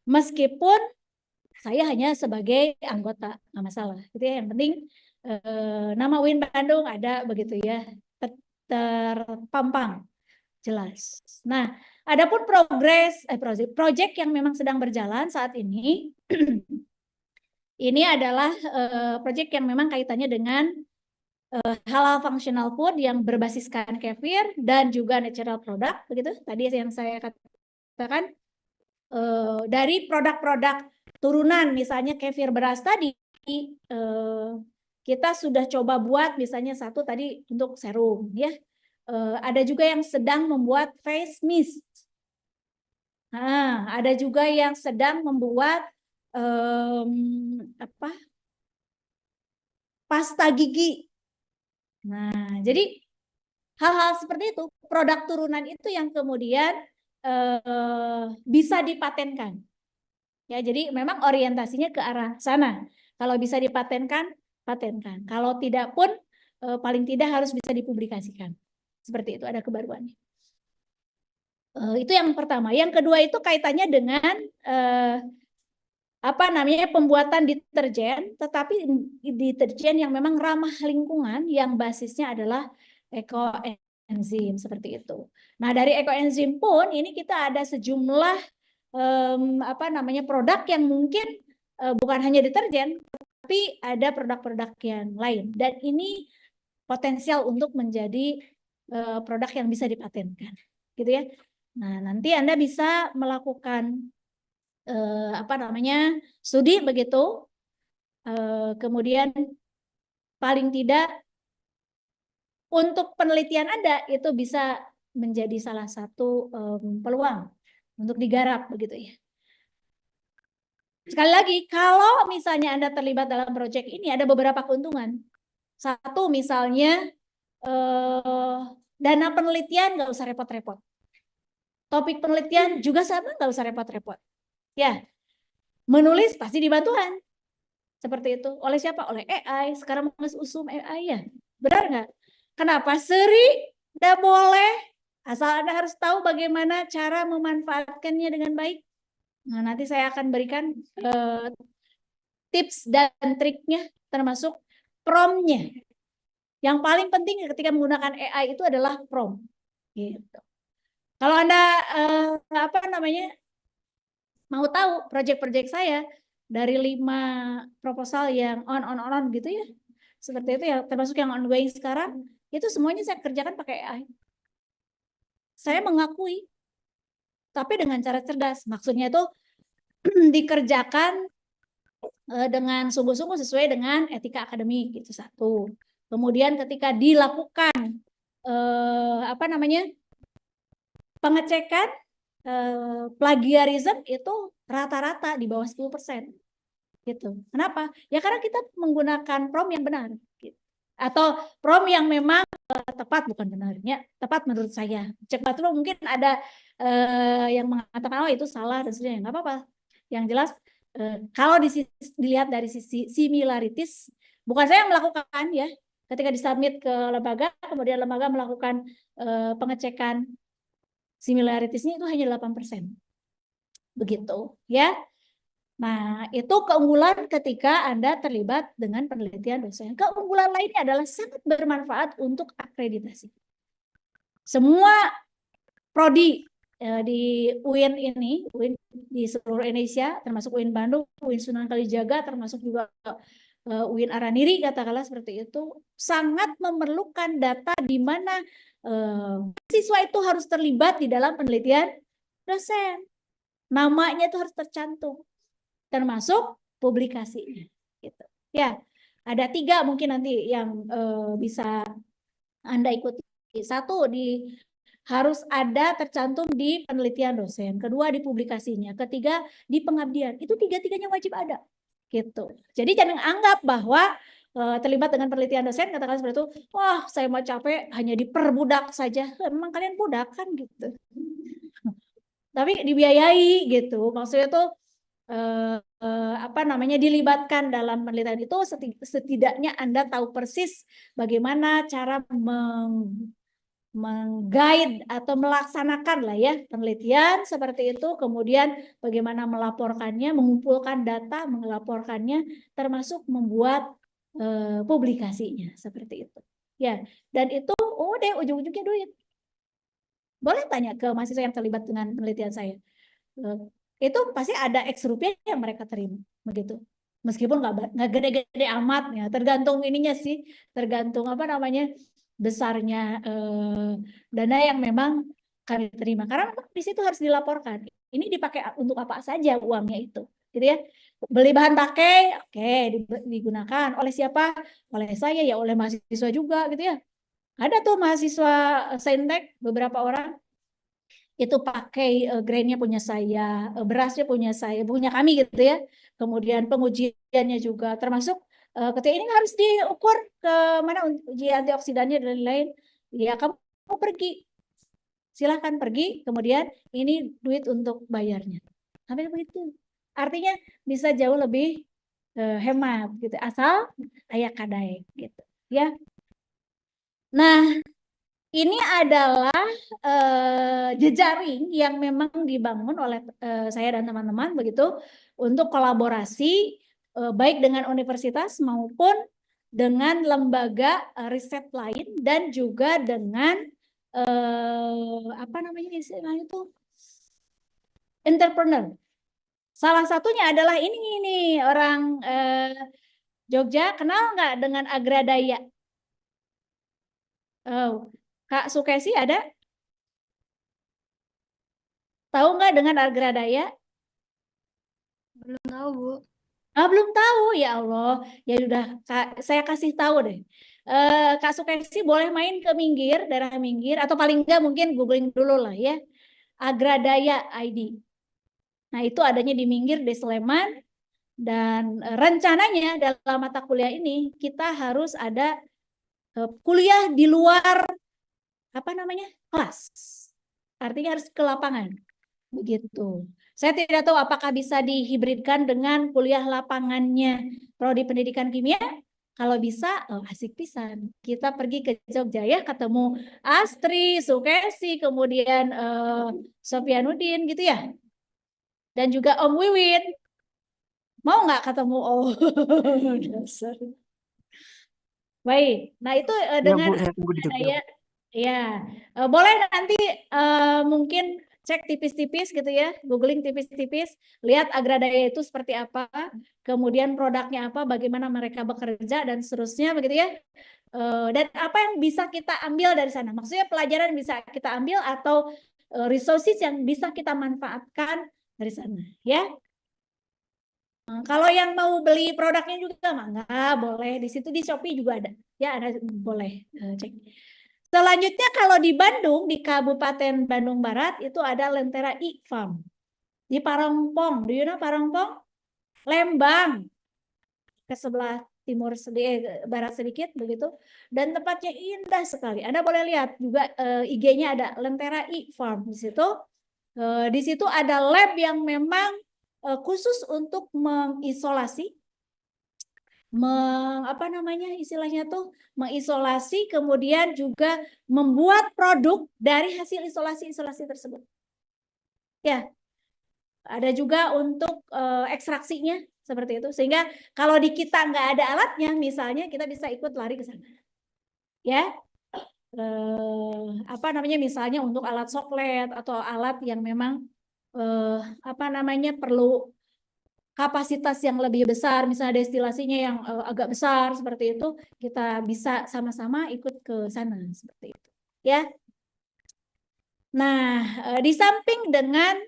Speaker 1: Meskipun saya hanya sebagai anggota, nggak masalah gitu ya, yang penting nama UIN Bandung ada begitu ya, terpampang jelas. Nah, adapun proyek yang memang sedang berjalan saat ini, ini adalah proyek yang memang kaitannya dengan halal functional food yang berbasiskan kefir dan juga natural product, begitu. Tadi yang saya katakan dari produk-produk turunan, misalnya kefir beras tadi, kita sudah coba buat misalnya satu tadi untuk serum, ya. Ada juga yang sedang membuat face mist. Nah, ada juga yang sedang membuat pasta gigi. Nah, jadi hal-hal seperti itu, produk turunan itu yang kemudian bisa dipatenkan. Ya, jadi memang orientasinya ke arah sana. Kalau bisa dipatenkan, patenkan. Kalau tidak pun paling tidak harus bisa dipublikasikan. Seperti itu, ada kebaruannya. Itu yang pertama. Yang kedua itu kaitannya dengan pembuatan deterjen, tetapi deterjen yang memang ramah lingkungan, yang basisnya adalah ekoenzim seperti itu. Nah, dari ekoenzim pun ini kita ada sejumlah produk yang mungkin bukan hanya deterjen, tapi ada produk-produk yang lain. Dan ini potensial untuk menjadi produk yang bisa dipatenkan, gitu ya. Nah, nanti Anda bisa melakukan studi begitu. Kemudian paling tidak untuk penelitian Anda itu bisa menjadi salah satu peluang untuk digarap begitu ya. Sekali lagi, kalau misalnya Anda terlibat dalam proyek ini ada beberapa keuntungan. Satu misalnya dana penelitian nggak usah repot-repot. Topik penelitian juga sama, nggak usah repot-repot. Ya, menulis pasti dibantuan. Seperti itu. Oleh siapa? Oleh AI. Sekarang masuk usum AI ya. Benar nggak? Kenapa seri? Nggak boleh. Asal Anda harus tahu bagaimana cara memanfaatkannya dengan baik. Nah, nanti saya akan berikan tips dan triknya, termasuk prompt-nya. Yang paling penting ketika menggunakan AI itu adalah prompt. Gitu. Kalau Anda mau tahu proyek-proyek saya dari 5 proposal yang on gitu ya, seperti itu ya, termasuk yang ongoing sekarang, itu semuanya saya kerjakan pakai AI. Saya mengakui, tapi dengan cara cerdas. Maksudnya itu dikerjakan dengan sungguh-sungguh sesuai dengan etika akademik, gitu satu. Kemudian ketika dilakukan pengecekan plagiarisme itu rata-rata di bawah 10%. Gitu. Kenapa? Ya karena kita menggunakan prompt yang benar. Gitu. Atau prompt yang memang tepat, bukan benarnya, tepat menurut saya. Cek betul mungkin ada yang mengatakan oh itu salah dan sebagainya. Nggak apa-apa. Yang jelas kalau dilihat dari sisi similarities, bukan saya yang melakukan ya. Ketika disubmit ke lembaga, kemudian lembaga melakukan pengecekan similarities-nya itu hanya 8%. Begitu, ya. Nah, itu keunggulan ketika Anda terlibat dengan penelitian dosen. Keunggulan lainnya adalah sangat bermanfaat untuk akreditasi. Semua prodi di UIN ini, UIN di seluruh Indonesia, termasuk UIN Bandung, UIN Sunan Kalijaga, termasuk juga UIN Araniri, katakanlah seperti itu, sangat memerlukan data di mana siswa itu harus terlibat di dalam penelitian dosen. Namanya itu harus tercantum, termasuk publikasinya. Gitu. Ya, ada 3 mungkin nanti yang bisa Anda ikuti. Satu, harus ada tercantum di penelitian dosen. Kedua, di publikasinya. Ketiga, di pengabdian. Itu 3-tiganya wajib ada. Gitu. Jadi jangan anggap bahwa terlibat dengan penelitian dosen, katakan seperti itu, wah saya mau capek hanya diperbudak saja. Memang kalian budak kan gitu. Tapi dibiayai gitu. Maksudnya tuh dilibatkan dalam penelitian itu setidaknya Anda tahu persis bagaimana cara meng-guide atau melaksanakan lah ya penelitian seperti itu, kemudian bagaimana melaporkannya, mengumpulkan data, melaporkannya, termasuk membuat publikasinya seperti itu. Ya, dan itu deh ujung-ujungnya duit. Boleh tanya ke mahasiswa yang terlibat dengan penelitian saya. Itu pasti ada X rupiah yang mereka terima, begitu. Meskipun nggak gede-gede amat ya, tergantung ininya sih, tergantung besarnya dana yang memang kami terima. Karena di situ harus dilaporkan. Ini dipakai untuk apa saja uangnya itu, gitu ya. Beli bahan pakai, oke, digunakan oleh siapa? Oleh saya ya, oleh mahasiswa juga, gitu ya. Ada tuh mahasiswa Saintek beberapa orang itu pakai grainnya punya saya, berasnya punya saya, punya kami gitu ya. Kemudian pengujiannya juga termasuk ketika ini harus diukur ke mana uji antioksidannya dan lain-lain. Ya kamu pergi, silahkan pergi. Kemudian ini duit untuk bayarnya. Sampai begitu. Artinya bisa jauh lebih hemat gitu. Asal ayak kadai gitu ya. Nah, ini adalah jejaring yang memang dibangun oleh saya dan teman-teman begitu untuk kolaborasi baik dengan universitas maupun dengan lembaga riset lain dan juga dengan apa namanya istilahnya tuh, entrepreneur. Salah satunya adalah ini nih orang Jogja, kenal nggak dengan Agradaya? Oh, Kak Sukesi ada? Tahu nggak dengan Agradaya?
Speaker 4: Belum tahu, Bu.
Speaker 1: Belum tahu, ya Allah. Ya udah, saya kasih tahu deh. Kak Sukesi boleh main ke Minggir, daerah Minggir, atau paling nggak mungkin googling dulu lah ya. Agradaya ID. Nah itu adanya di Minggir, di Sleman. Dan rencananya dalam mata kuliah ini kita harus ada kuliah di luar apa namanya kelas. Artinya harus ke lapangan. Begitu. Saya tidak tahu apakah bisa dihibridkan dengan kuliah lapangannya Prodi Pendidikan Kimia. Kalau bisa, asik pisan. Kita pergi ke Jogja ya, ketemu Astri, Sukesi, kemudian Sofyanuddin gitu ya. Dan juga Om Wiwin. Mau nggak ketemu? Oh, dasar. Baik. Nah itu dengan
Speaker 5: Bu, saya tunggu di Jogja.
Speaker 1: daya, ya boleh nanti mungkin cek tipis-tipis gitu ya, googling tipis-tipis, lihat Agradaya itu seperti apa, kemudian produknya apa, bagaimana mereka bekerja dan seterusnya begitu ya. Dan apa yang bisa kita ambil dari sana? Maksudnya pelajaran yang bisa kita ambil atau resources yang bisa kita manfaatkan dari sana, ya. Kalau yang mau beli produknya juga mangga boleh, di situ di Shopee juga ada, ya ada, boleh cek. Selanjutnya kalau di Bandung, di Kabupaten Bandung Barat itu ada Lentera E-Farm di Parongpong. Do you know Parongpong? Lembang ke sebelah timur barat sedikit begitu, dan tempatnya indah sekali. Anda boleh lihat juga IG-nya ada Lentera E-Farm di situ. Di situ ada lab yang memang khusus untuk mengisolasi, apa namanya istilahnya tuh, mengisolasi, kemudian juga membuat produk dari hasil isolasi tersebut. Ya, ada juga untuk ekstraksinya seperti itu. Sehingga kalau di kita nggak ada alatnya, misalnya kita bisa ikut lari ke sana. Ya, apa namanya misalnya untuk alat soklet atau alat yang memang apa namanya perlu kapasitas yang lebih besar, misalnya destilasinya yang agak besar seperti itu, kita bisa sama-sama ikut ke sana seperti itu, ya. Nah, di samping dengan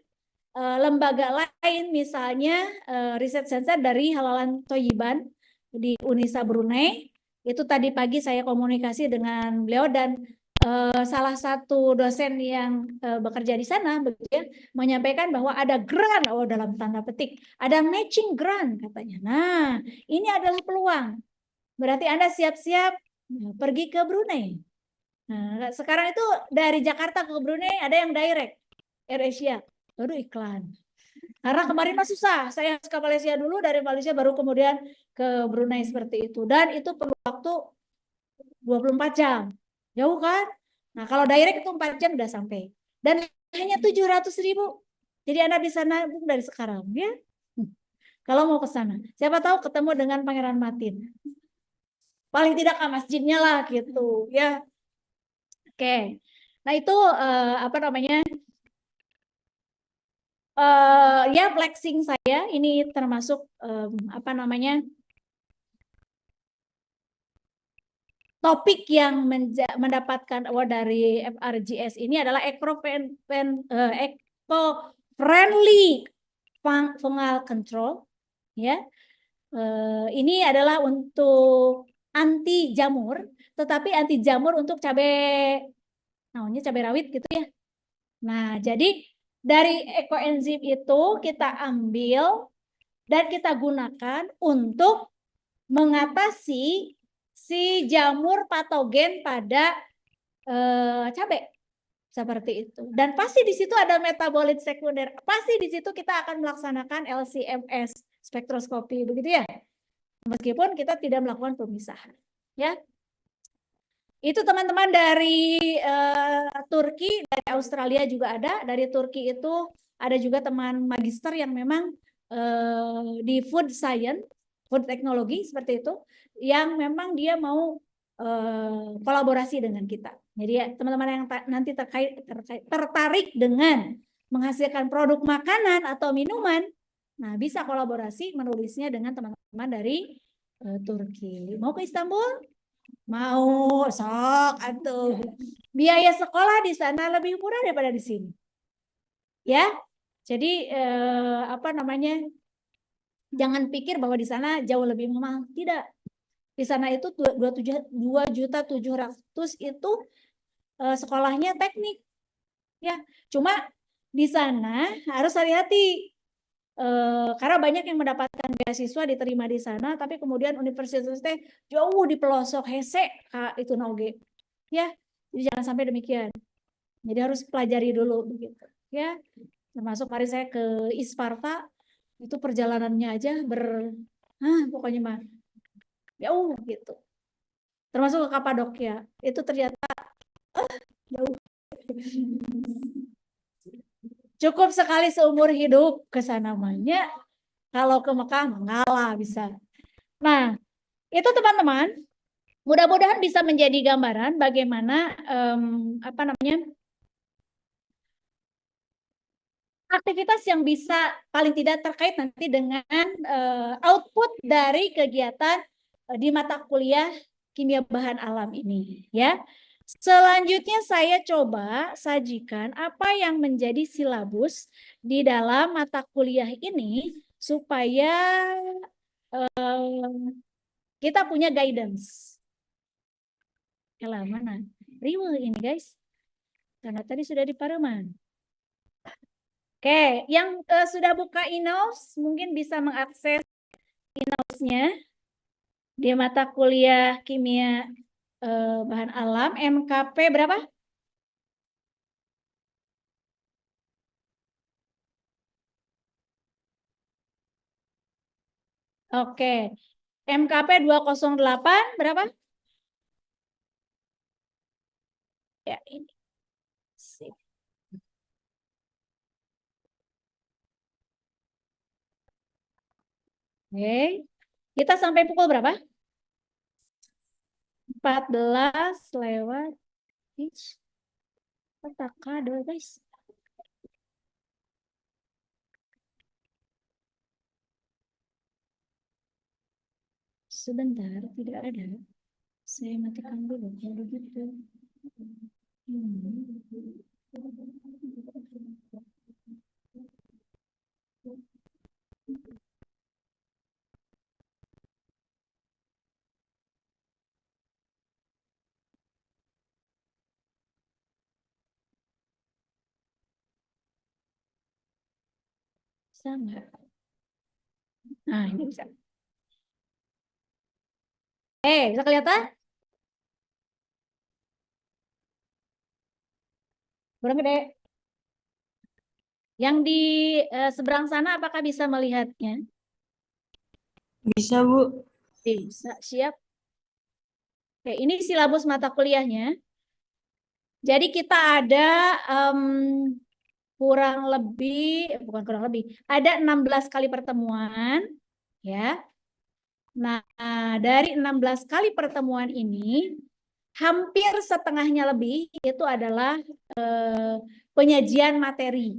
Speaker 1: lembaga lain, misalnya riset center dari Halalan Thoyiban di Unisa Brunei, itu tadi pagi saya komunikasi dengan beliau dan salah satu dosen yang bekerja di sana begitu ya, menyampaikan bahwa ada grant, dalam tanda petik, ada matching grant katanya. Nah, ini adalah peluang. Berarti Anda siap-siap pergi ke Brunei. Nah, sekarang itu dari Jakarta ke Brunei ada yang direct, AirAsia. Baru iklan. Karena kemarin mah susah. Saya harus ke Malaysia dulu, dari Malaysia baru kemudian ke Brunei seperti itu. Dan itu perlu waktu 24 jam. Jauh kan? Nah, kalau direct itu 4 jam udah sampai. Dan hanya 700.000. Jadi Anda bisa nabung dari sekarang, ya. Kalau mau ke sana. Siapa tahu ketemu dengan Pangeran Matin. Paling tidak ke masjidnya lah gitu, ya. Oke. Nah, itu apa namanya? Ya, flexing saya ini termasuk apa namanya? Topik yang mendapatkan award dari FRGS ini adalah eco-friendly fungal control, ya. Ini adalah untuk anti jamur, tetapi anti jamur untuk cabai, namanya cabai rawit gitu ya. Nah, jadi dari ekoenzim itu kita ambil dan kita gunakan untuk mengatasi si jamur patogen pada cabai seperti itu. Dan pasti di situ ada metabolit sekunder. Pasti di situ kita akan melaksanakan LC-MS spektroskopi begitu ya. Meskipun kita tidak melakukan pemisahan, ya. Itu teman-teman dari Turki, dari Australia juga ada. Dari Turki itu ada juga teman magister yang memang di food science, food technology seperti itu, yang memang dia mau kolaborasi dengan kita. Jadi ya, teman-teman yang nanti tertarik dengan menghasilkan produk makanan atau minuman, nah bisa kolaborasi menulisnya dengan teman-teman dari Turki. Mau ke Istanbul? Mau, sok atuh. Biaya sekolah di sana lebih murah daripada di sini. Ya. Jadi apa namanya? Jangan pikir bahwa di sana jauh lebih mahal. Tidak. Di sana itu 2.700.000 itu sekolahnya teknik. Ya, cuma di sana harus hati-hati. Karena banyak yang mendapatkan beasiswa diterima di sana, tapi kemudian universitasnya jauh di pelosok hese itu nauge. Ya, jadi jangan sampai demikian. Jadi harus pelajari dulu begitu. Ya, termasuk hari saya ke Isparta, itu perjalanannya aja pokoknya mah jauh gitu. Termasuk ke Kapadokia, itu ternyata jauh. Cukup sekali seumur hidup ke sana namanya. Kalau ke Mekah ngalah bisa. Nah, itu teman-teman, mudah-mudahan bisa menjadi gambaran bagaimana apa namanya aktivitas yang bisa paling tidak terkait nanti dengan output dari kegiatan di mata kuliah kimia bahan alam ini, ya. Selanjutnya saya coba sajikan apa yang menjadi silabus di dalam mata kuliah ini supaya kita punya guidance. Mana? Riwe ini guys. Karena tadi sudah di Pareman. Oke, yang sudah buka Inaus mungkin bisa mengakses Inausnya di mata kuliah kimia bahan alam MKP berapa? Oke. MKP 208 berapa? Ya, ini. Sip. Oke. Kita sampai pukul berapa? 14 lewat. Tak kado, guys. Sebentar, tidak ada. Saya matikan dulu kalau begitu. Bisa nggak? Nah, ini bisa. Bisa kelihatan? Kurang gede. Yang di seberang sana apakah bisa melihatnya?
Speaker 2: Bisa, Bu.
Speaker 1: Bisa, siap. Oke, ini silabus mata kuliahnya. Jadi kita ada bukan kurang lebih, ada 16 kali pertemuan, ya. Nah, dari 16 kali pertemuan ini, hampir setengahnya lebih itu adalah penyajian materi.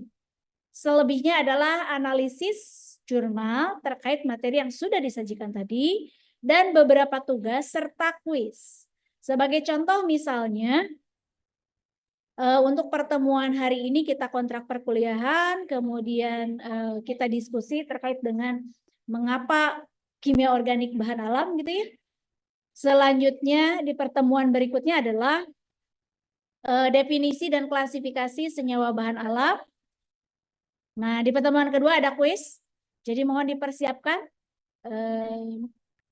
Speaker 1: Selebihnya adalah analisis jurnal terkait materi yang sudah disajikan tadi dan beberapa tugas serta kuis. Sebagai contoh misalnya, untuk pertemuan hari ini kita kontrak perkuliahan, kemudian kita diskusi terkait dengan mengapa kimia organik bahan alam gitu ya. Selanjutnya di pertemuan berikutnya adalah definisi dan klasifikasi senyawa bahan alam. Nah, di pertemuan kedua ada kuis. Jadi mohon dipersiapkan.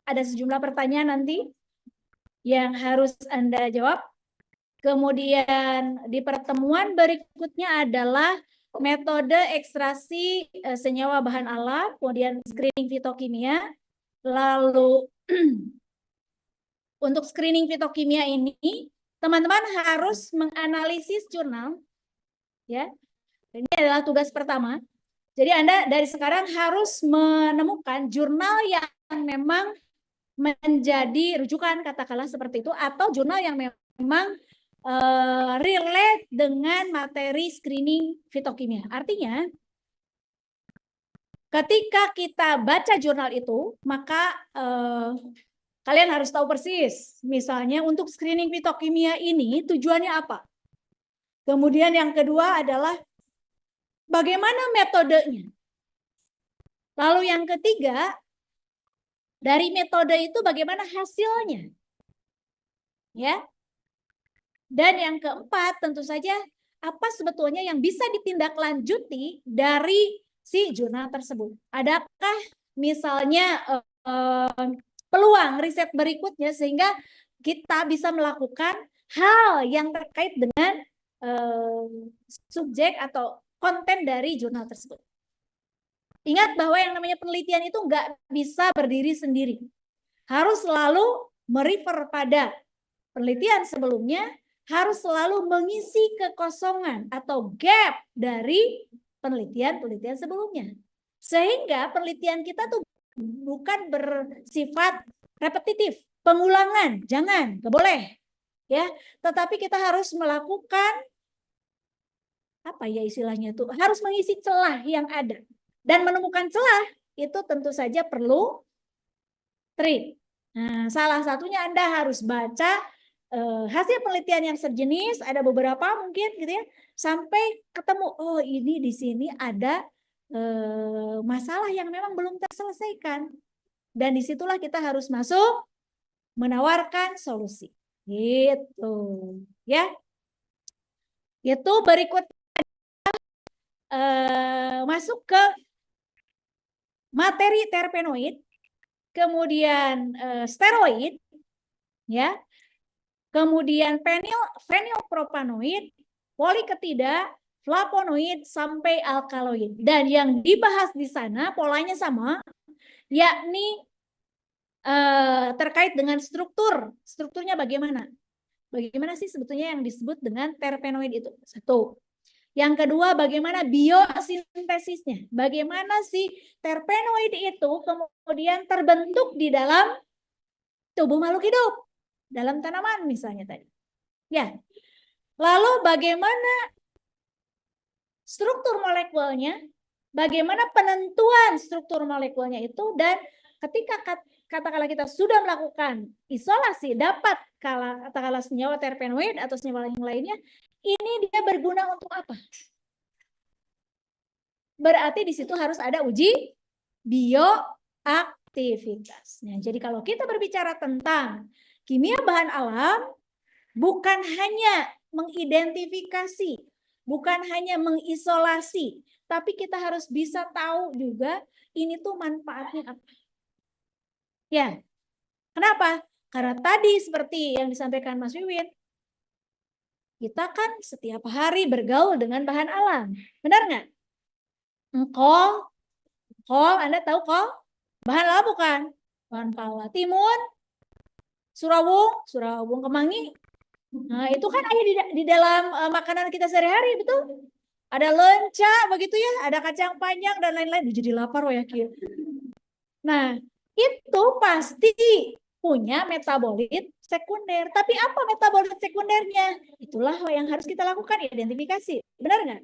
Speaker 1: Ada sejumlah pertanyaan nanti yang harus Anda jawab. Kemudian di pertemuan berikutnya adalah metode ekstraksi senyawa bahan alam, kemudian screening fitokimia. Lalu untuk screening fitokimia ini, teman-teman harus menganalisis jurnal. Ya, ini adalah tugas pertama. Jadi Anda dari sekarang harus menemukan jurnal yang memang menjadi rujukan, katakanlah seperti itu, atau jurnal yang memang relate dengan materi screening fitokimia. Artinya, ketika kita baca jurnal itu, maka kalian harus tahu persis, misalnya untuk screening fitokimia ini tujuannya apa. Kemudian yang kedua adalah bagaimana metodenya. Lalu yang ketiga, dari metode itu bagaimana hasilnya. Ya. Dan yang keempat, tentu saja apa sebetulnya yang bisa ditindaklanjuti dari si jurnal tersebut. Adakah misalnya peluang riset berikutnya sehingga kita bisa melakukan hal yang terkait dengan subjek atau konten dari jurnal tersebut. Ingat bahwa yang namanya penelitian itu nggak bisa berdiri sendiri. Harus selalu merefer pada penelitian sebelumnya, harus selalu mengisi kekosongan atau gap dari penelitian-penelitian sebelumnya. Sehingga penelitian kita tuh bukan bersifat repetitif, pengulangan, jangan, nggak boleh. Ya, tetapi kita harus melakukan apa ya istilahnya itu, harus mengisi celah yang ada. Dan menemukan celah itu tentu saja perlu trik. Nah, salah satunya Anda harus baca hasil penelitian yang sejenis, ada beberapa mungkin gitu ya, sampai ketemu, oh ini di sini ada masalah yang memang belum terselesaikan. Dan disitulah kita harus masuk menawarkan solusi. Gitu. Ya. Itu berikut masuk ke materi terpenoid, kemudian steroid, ya, kemudian fenilpropanoid, poliketida, flavonoid, sampai alkaloid. Dan yang dibahas di sana polanya sama, yakni terkait dengan strukturnya bagaimana? Bagaimana sih sebetulnya yang disebut dengan terpenoid itu? Satu. Yang kedua, bagaimana biosintesisnya? Bagaimana si terpenoid itu kemudian terbentuk di dalam tubuh makhluk hidup, dalam tanaman misalnya tadi. Ya. Lalu bagaimana struktur molekulnya? Bagaimana penentuan struktur molekulnya itu? Dan ketika katakanlah kita sudah melakukan isolasi, dapat katakanlah senyawa terpenoid atau senyawa yang lainnya, ini dia berguna untuk apa? Berarti di situ harus ada uji bioaktivitasnya. Jadi kalau kita berbicara tentang kimia bahan alam, bukan hanya mengidentifikasi, bukan hanya mengisolasi, tapi kita harus bisa tahu juga ini tuh manfaatnya apa. Ya, kenapa? Karena tadi seperti yang disampaikan Mas Wiwin, kita kan setiap hari bergaul dengan bahan alam. Benar nggak? Kol, Anda tahu kol? Bahan alam bukan? Bahan pala. Timun, surawung, kemangi. Nah, itu kan ada di dalam makanan kita sehari-hari, betul? Ada lenca, begitu ya, ada kacang panjang dan lain-lain. Jadi lapar ya, Ki. Nah, itu pasti punya metabolit sekunder. Tapi apa metabolit sekundernya? Itulah yang harus kita lakukan, identifikasi. Benar nggak?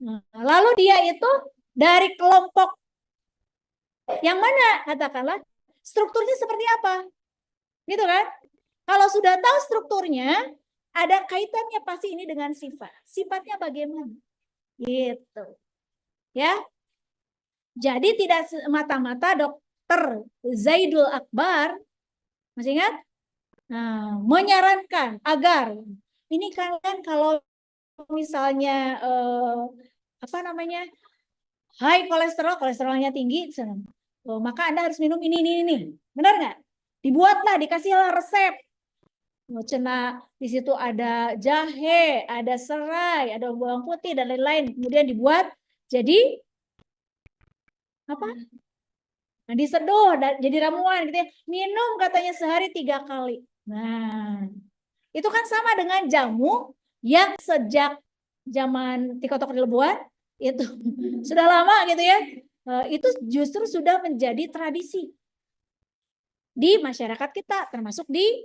Speaker 1: Nah, lalu dia itu dari kelompok yang mana? Katakanlah strukturnya seperti apa? Gitu kan? Kalau sudah tahu strukturnya, ada kaitannya pasti ini dengan sifat. Sifatnya bagaimana? Gitu. Ya. Jadi tidak semata-mata Dr. Zaidul Akbar, masih ingat? Nah, menyarankan agar ini kalian kalau misalnya apa namanya high kolesterolnya tinggi, maka Anda harus minum ini. Benar nggak? Dibuatlah, dikasihlah resep. Cena di situ ada jahe, ada serai, ada bawang putih dan lain-lain. Kemudian dibuat jadi apa? Nah, diseduh jadi ramuan gitu ya. Minum katanya sehari 3 kali. Nah, itu kan sama dengan jamu yang sejak zaman Tikotok Lebuan itu sudah lama gitu ya. Itu justru sudah menjadi tradisi. di masyarakat kita, termasuk di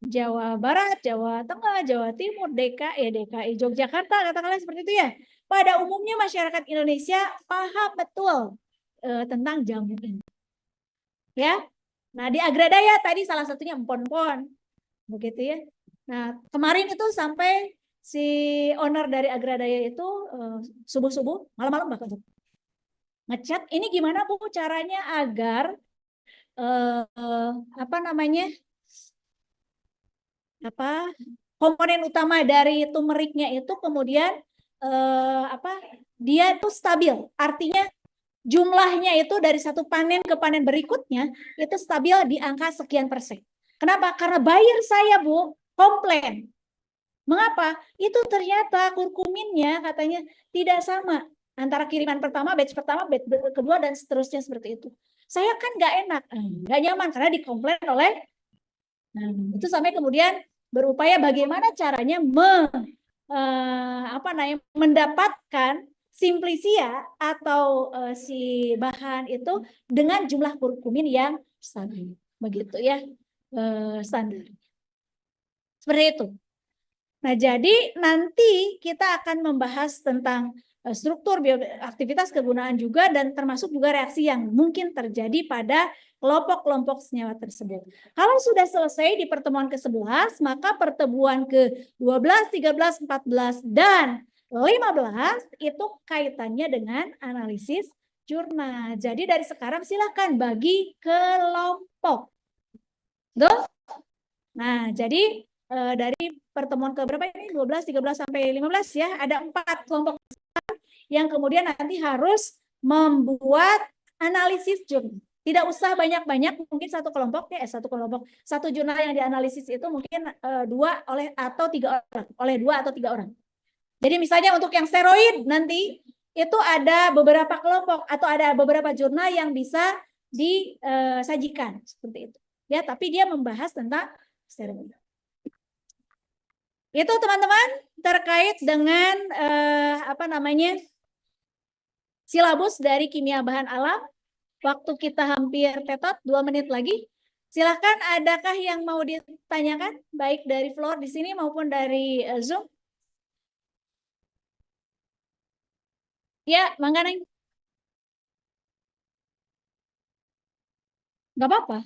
Speaker 1: Jawa Barat, Jawa Tengah, Jawa Timur, DKI, Yogyakarta, katakanlah seperti itu ya. Pada umumnya masyarakat Indonesia paham betul tentang jamu ini. Ya. Nah, di Agradaya tadi salah satunya empon-empon. Begitu ya. Nah, kemarin itu sampai si owner dari Agradaya itu subuh-subuh, malam-malam bahkan tuh ngechat, ini gimana Bu caranya agar apa namanya? Komponen utama dari turmericnya itu kemudian dia itu stabil. Artinya jumlahnya itu dari satu panen ke panen berikutnya itu stabil di angka sekian persen. Kenapa? Karena buyer saya Bu komplain. Mengapa? Itu ternyata kurkuminnya katanya tidak sama antara kiriman pertama, batch kedua dan seterusnya seperti itu. Saya kan nggak enak, nggak nyaman karena dikomplain oleh. Itu sampai kemudian berupaya bagaimana caranya mendapatkan simplisia atau si bahan itu dengan jumlah kurkumin yang stabil, begitu ya, standar. Seperti itu. Nah, jadi nanti kita akan membahas tentang struktur bioaktivitas kegunaan juga dan termasuk juga reaksi yang mungkin terjadi pada kelompok-kelompok senyawa tersebut. Kalau sudah selesai di pertemuan ke-11, maka pertemuan ke-12, 13, 14, dan 15 itu kaitannya dengan analisis jurnal. Jadi dari sekarang silakan bagi kelompok. Tuh? Nah, jadi dari pertemuan ke berapa ini? 12, 13, sampai 15 ya. Ada 4 kelompok yang kemudian nanti harus membuat analisis jurnal. Tidak usah banyak-banyak, mungkin satu kelompok, satu jurnal yang dianalisis itu mungkin 2 atau 3 orang, oleh 2 atau 3 orang. Jadi misalnya untuk yang steroid nanti itu ada beberapa kelompok atau ada beberapa jurnal yang bisa disajikan seperti itu. Ya, tapi dia membahas tentang steroid. Itu teman-teman terkait dengan silabus dari kimia bahan alam. Waktu kita hampir tetot 2 menit lagi. Silakan, adakah yang mau ditanyakan baik dari floor di sini maupun dari Zoom? Ya, Mangga Neng. Nggak apa-apa.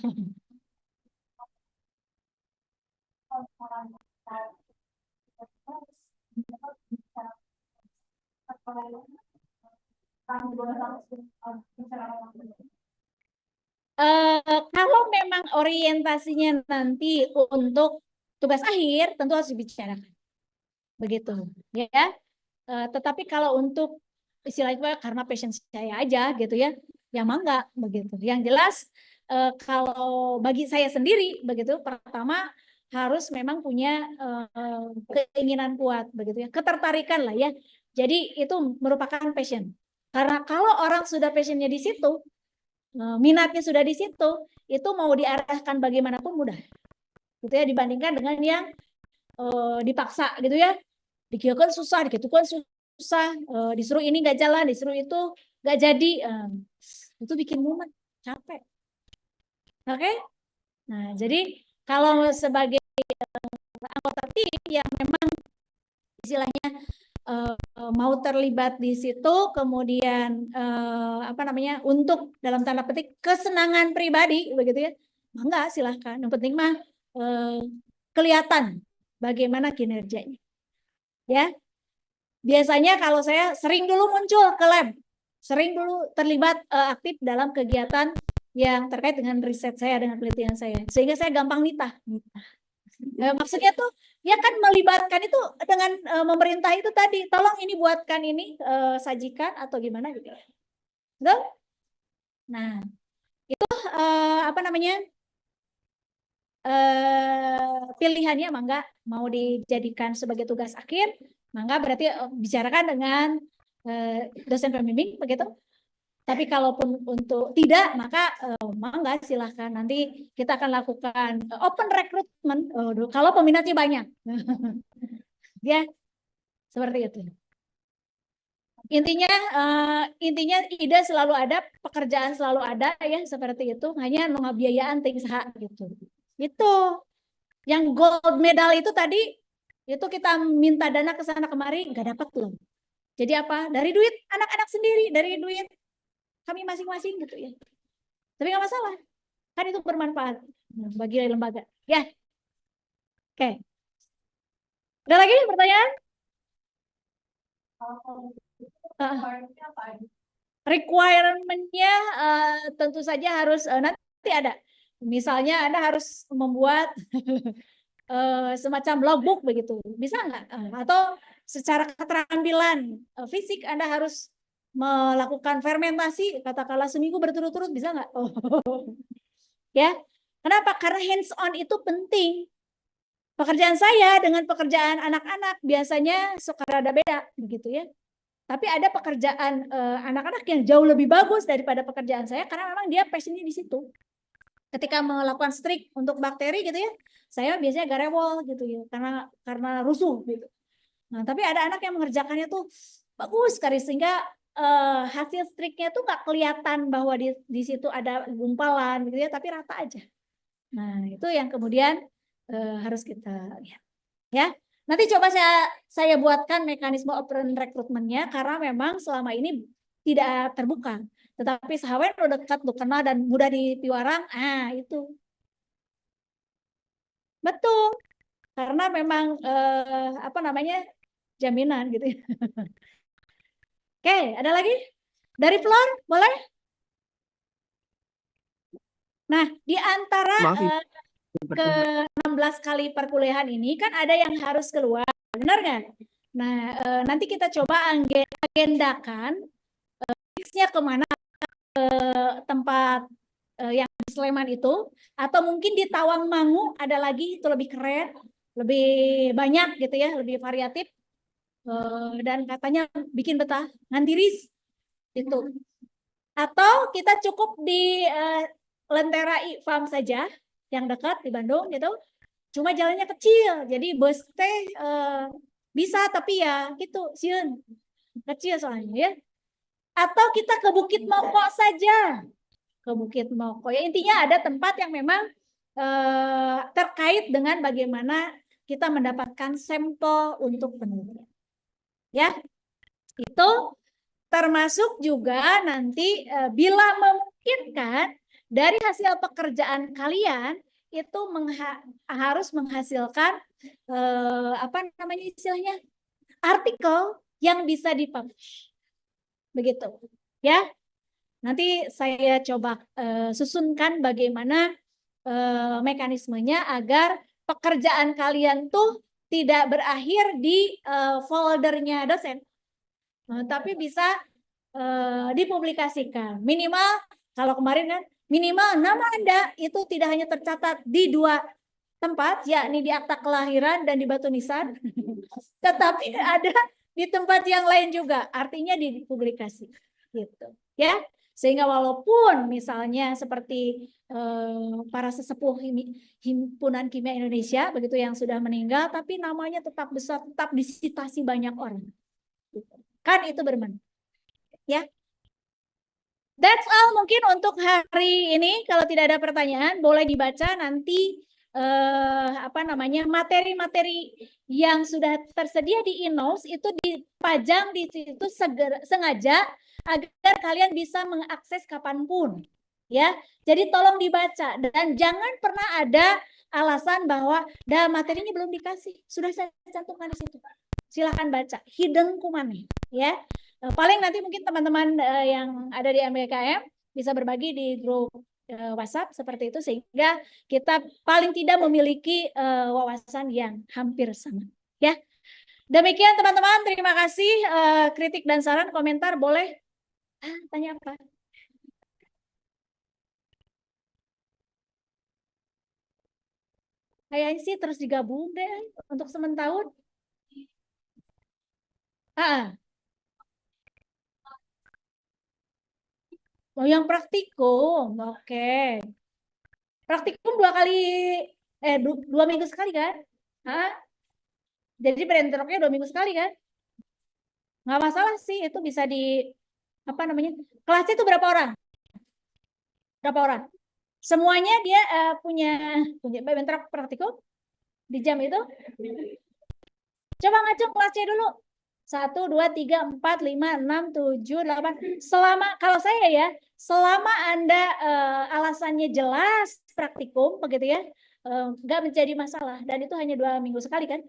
Speaker 1: Kalau memang orientasinya nanti untuk tugas akhir, tentu harus dibicarakan. Begitu, ya. Tetapi kalau untuk istilahnya karena passion saya aja gitu ya, ya mangga begitu. Yang jelas kalau bagi saya sendiri begitu, pertama harus memang punya keinginan kuat begitu ya, ketertarikan lah ya. Jadi itu merupakan passion. Karena kalau orang sudah passionnya di situ, minatnya sudah di situ, itu mau diarahkan bagaimanapun mudah, gitu ya, dibandingkan dengan yang dipaksa gitu ya, dikirakan susah, dikitukan susah, disuruh ini nggak jalan, disuruh itu nggak jadi, itu bikin mumet, capek. Oke? Nah, jadi kalau sebagai anggota tim yang memang istilahnya mau terlibat di situ, kemudian untuk dalam tanda petik kesenangan pribadi begitu ya, enggak, silahkan. Yang penting mah kelihatan bagaimana kinerjanya. Ya, biasanya kalau saya sering dulu muncul ke lab, sering dulu terlibat aktif dalam kegiatan yang terkait dengan riset saya, dengan penelitian saya, sehingga saya gampang nitah. Maksudnya tuh ya kan melibatkan itu dengan pemerintah itu tadi, tolong ini buatkan ini sajikan atau gimana gitu. Betul? Nah, itu pilihannya mangga mau dijadikan sebagai tugas akhir, mangga berarti bicarakan dengan dosen pembimbing begitu. Tapi kalaupun untuk tidak, maka mangga silahkan. Nanti kita akan lakukan open recruitment kalau peminatnya banyak. Ya, seperti itu. Intinya ide selalu ada, pekerjaan selalu ada ya seperti itu. Hanya ngebiayaan ting saha gitu. Itu yang gold medal itu tadi itu kita minta dana ke sana kemari nggak dapat loh. Jadi apa? Dari duit anak-anak sendiri, dari duit kami masing-masing gitu ya. Tapi nggak masalah, kan itu bermanfaat bagi lembaga. Ya, oke. Ada lagi pertanyaan? Requirement-nya tentu saja harus nanti ada. Misalnya Anda harus membuat semacam logbook begitu. Bisa nggak? Atau secara keterampilan fisik Anda harus melakukan fermentasi katakanlah seminggu berturut-turut, bisa nggak? Oh. Ya. Kenapa? Karena hands on itu penting. Pekerjaan saya dengan pekerjaan anak-anak biasanya suka rada beda begitu ya. Tapi ada pekerjaan anak-anak yang jauh lebih bagus daripada pekerjaan saya karena memang dia passionnya di situ. Ketika melakukan strik untuk bakteri gitu ya, saya biasanya garewol gitu ya karena rusuh gitu. Nah, tapi ada anak yang mengerjakannya tuh bagus sekali sehingga hasil striknya tuh nggak kelihatan bahwa di situ ada gumpalan gitu ya, tapi rata aja. Nah, itu yang kemudian harus kita lihat. Ya, nanti coba saya buatkan mekanisme open rekrutmennya karena memang selama ini tidak terbuka. Tetapi sahawen udah dekat, lu kenal dan mudah dipiwarang, itu. Betul. Karena memang apa namanya? Jaminan gitu ya. Oke, ada lagi? Dari Flor, boleh? Nah, di antara ke 16 kali perkuliahan ini kan ada yang harus keluar, benar nggak? Nah, nanti kita coba agendakan fixnya kemana tempat yang di Sleman itu, atau mungkin di Tawangmangu ada lagi, itu lebih keren, lebih banyak gitu ya, lebih variatif, dan katanya bikin betah, Ngandiris itu. Atau kita cukup di Lentera Farm saja, yang dekat di Bandung gitu. Cuma jalannya kecil, jadi bus teh bisa tapi ya gitu, sieun kecil soalnya ya. Atau kita ke Bukit Moko saja, ke Bukit Moko. Ya intinya ada tempat yang memang terkait dengan bagaimana kita mendapatkan sampel untuk penelitian. Ya, itu termasuk juga nanti bila memungkinkan dari hasil pekerjaan kalian itu harus menghasilkan apa namanya istilahnya artikel yang bisa dipublish. Begitu. Ya. Nanti saya coba susunkan bagaimana mekanismenya agar pekerjaan kalian tuh tidak berakhir di foldernya dosen, tapi bisa dipublikasikan. Minimal kalau kemarin kan minimal nama Anda itu tidak hanya tercatat di 2 tempat, yakni di akta kelahiran dan di batu nisan, tetapi ada di tempat yang lain juga, artinya dipublikasi gitu ya. Sehingga walaupun misalnya seperti para sesepuh Himpunan Kimia Indonesia begitu yang sudah meninggal, tapi namanya tetap besar, tetap disitasi banyak orang. Kan itu bermanfaat. Ya. That's all mungkin untuk hari ini. Kalau tidak ada pertanyaan, boleh dibaca nanti apa namanya materi-materi yang sudah tersedia di e-notes itu dipajang di situ sengaja agar kalian bisa mengakses kapanpun, ya. Jadi tolong dibaca dan jangan pernah ada alasan bahwa materinya belum dikasih, sudah saya cantumkan di situ. Silahkan baca, hidden kumane, ya. Paling nanti mungkin teman-teman yang ada di MBKM bisa berbagi di grup WhatsApp seperti itu sehingga kita paling tidak memiliki wawasan yang hampir sama. Ya, demikian teman-teman. Terima kasih. Kritik dan saran, komentar boleh. Tanya apa? Kayaknya sih terus digabung deh untuk sementahun. Oh, yang praktikum, oke. Praktikum 2 kali, 2 minggu sekali kan? Jadi berentroknya 2 minggu sekali kan? Nggak masalah sih, itu bisa di apa namanya? Kelasnya itu berapa orang? Berapa orang? Semuanya dia punya bentar praktikum di jam itu. Coba ngacung kelasnya dulu. 1, 2, 3, 4, 5, 6, 7, 8. Selama kalau saya ya, selama Anda alasannya jelas praktikum begitu ya, nggak menjadi masalah dan itu hanya 2 minggu sekali kan?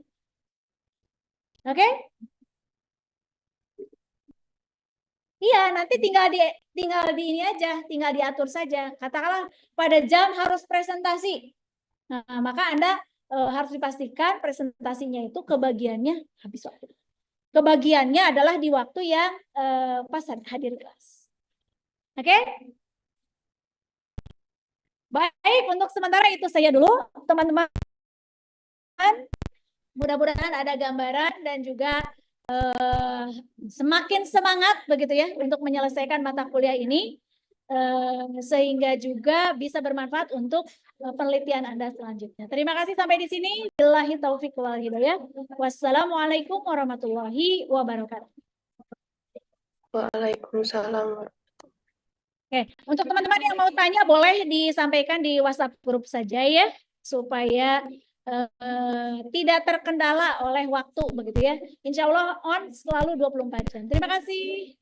Speaker 1: Oke? Iya, nanti tinggal di ini aja, tinggal diatur saja. Katakanlah pada jam harus presentasi. Nah, maka Anda harus dipastikan presentasinya itu kebagiannya habis waktu. Kebagiannya adalah di waktu yang pas hadir kelas. Oke? Baik, untuk sementara itu saja dulu, teman-teman. Mudah-mudahan ada gambaran dan juga semakin semangat begitu ya untuk menyelesaikan mata kuliah ini sehingga juga bisa bermanfaat untuk penelitian Anda selanjutnya. Terima kasih sampai di sini. Billahi taufiq wal hidayah. Wassalamualaikum warahmatullahi wabarakatuh.
Speaker 5: Waalaikumsalam.
Speaker 1: Oke, untuk teman-teman yang mau tanya boleh disampaikan di WhatsApp grup saja ya supaya tidak terkendala oleh waktu begitu ya. Insya Allah on selalu 24 jam. Terima kasih.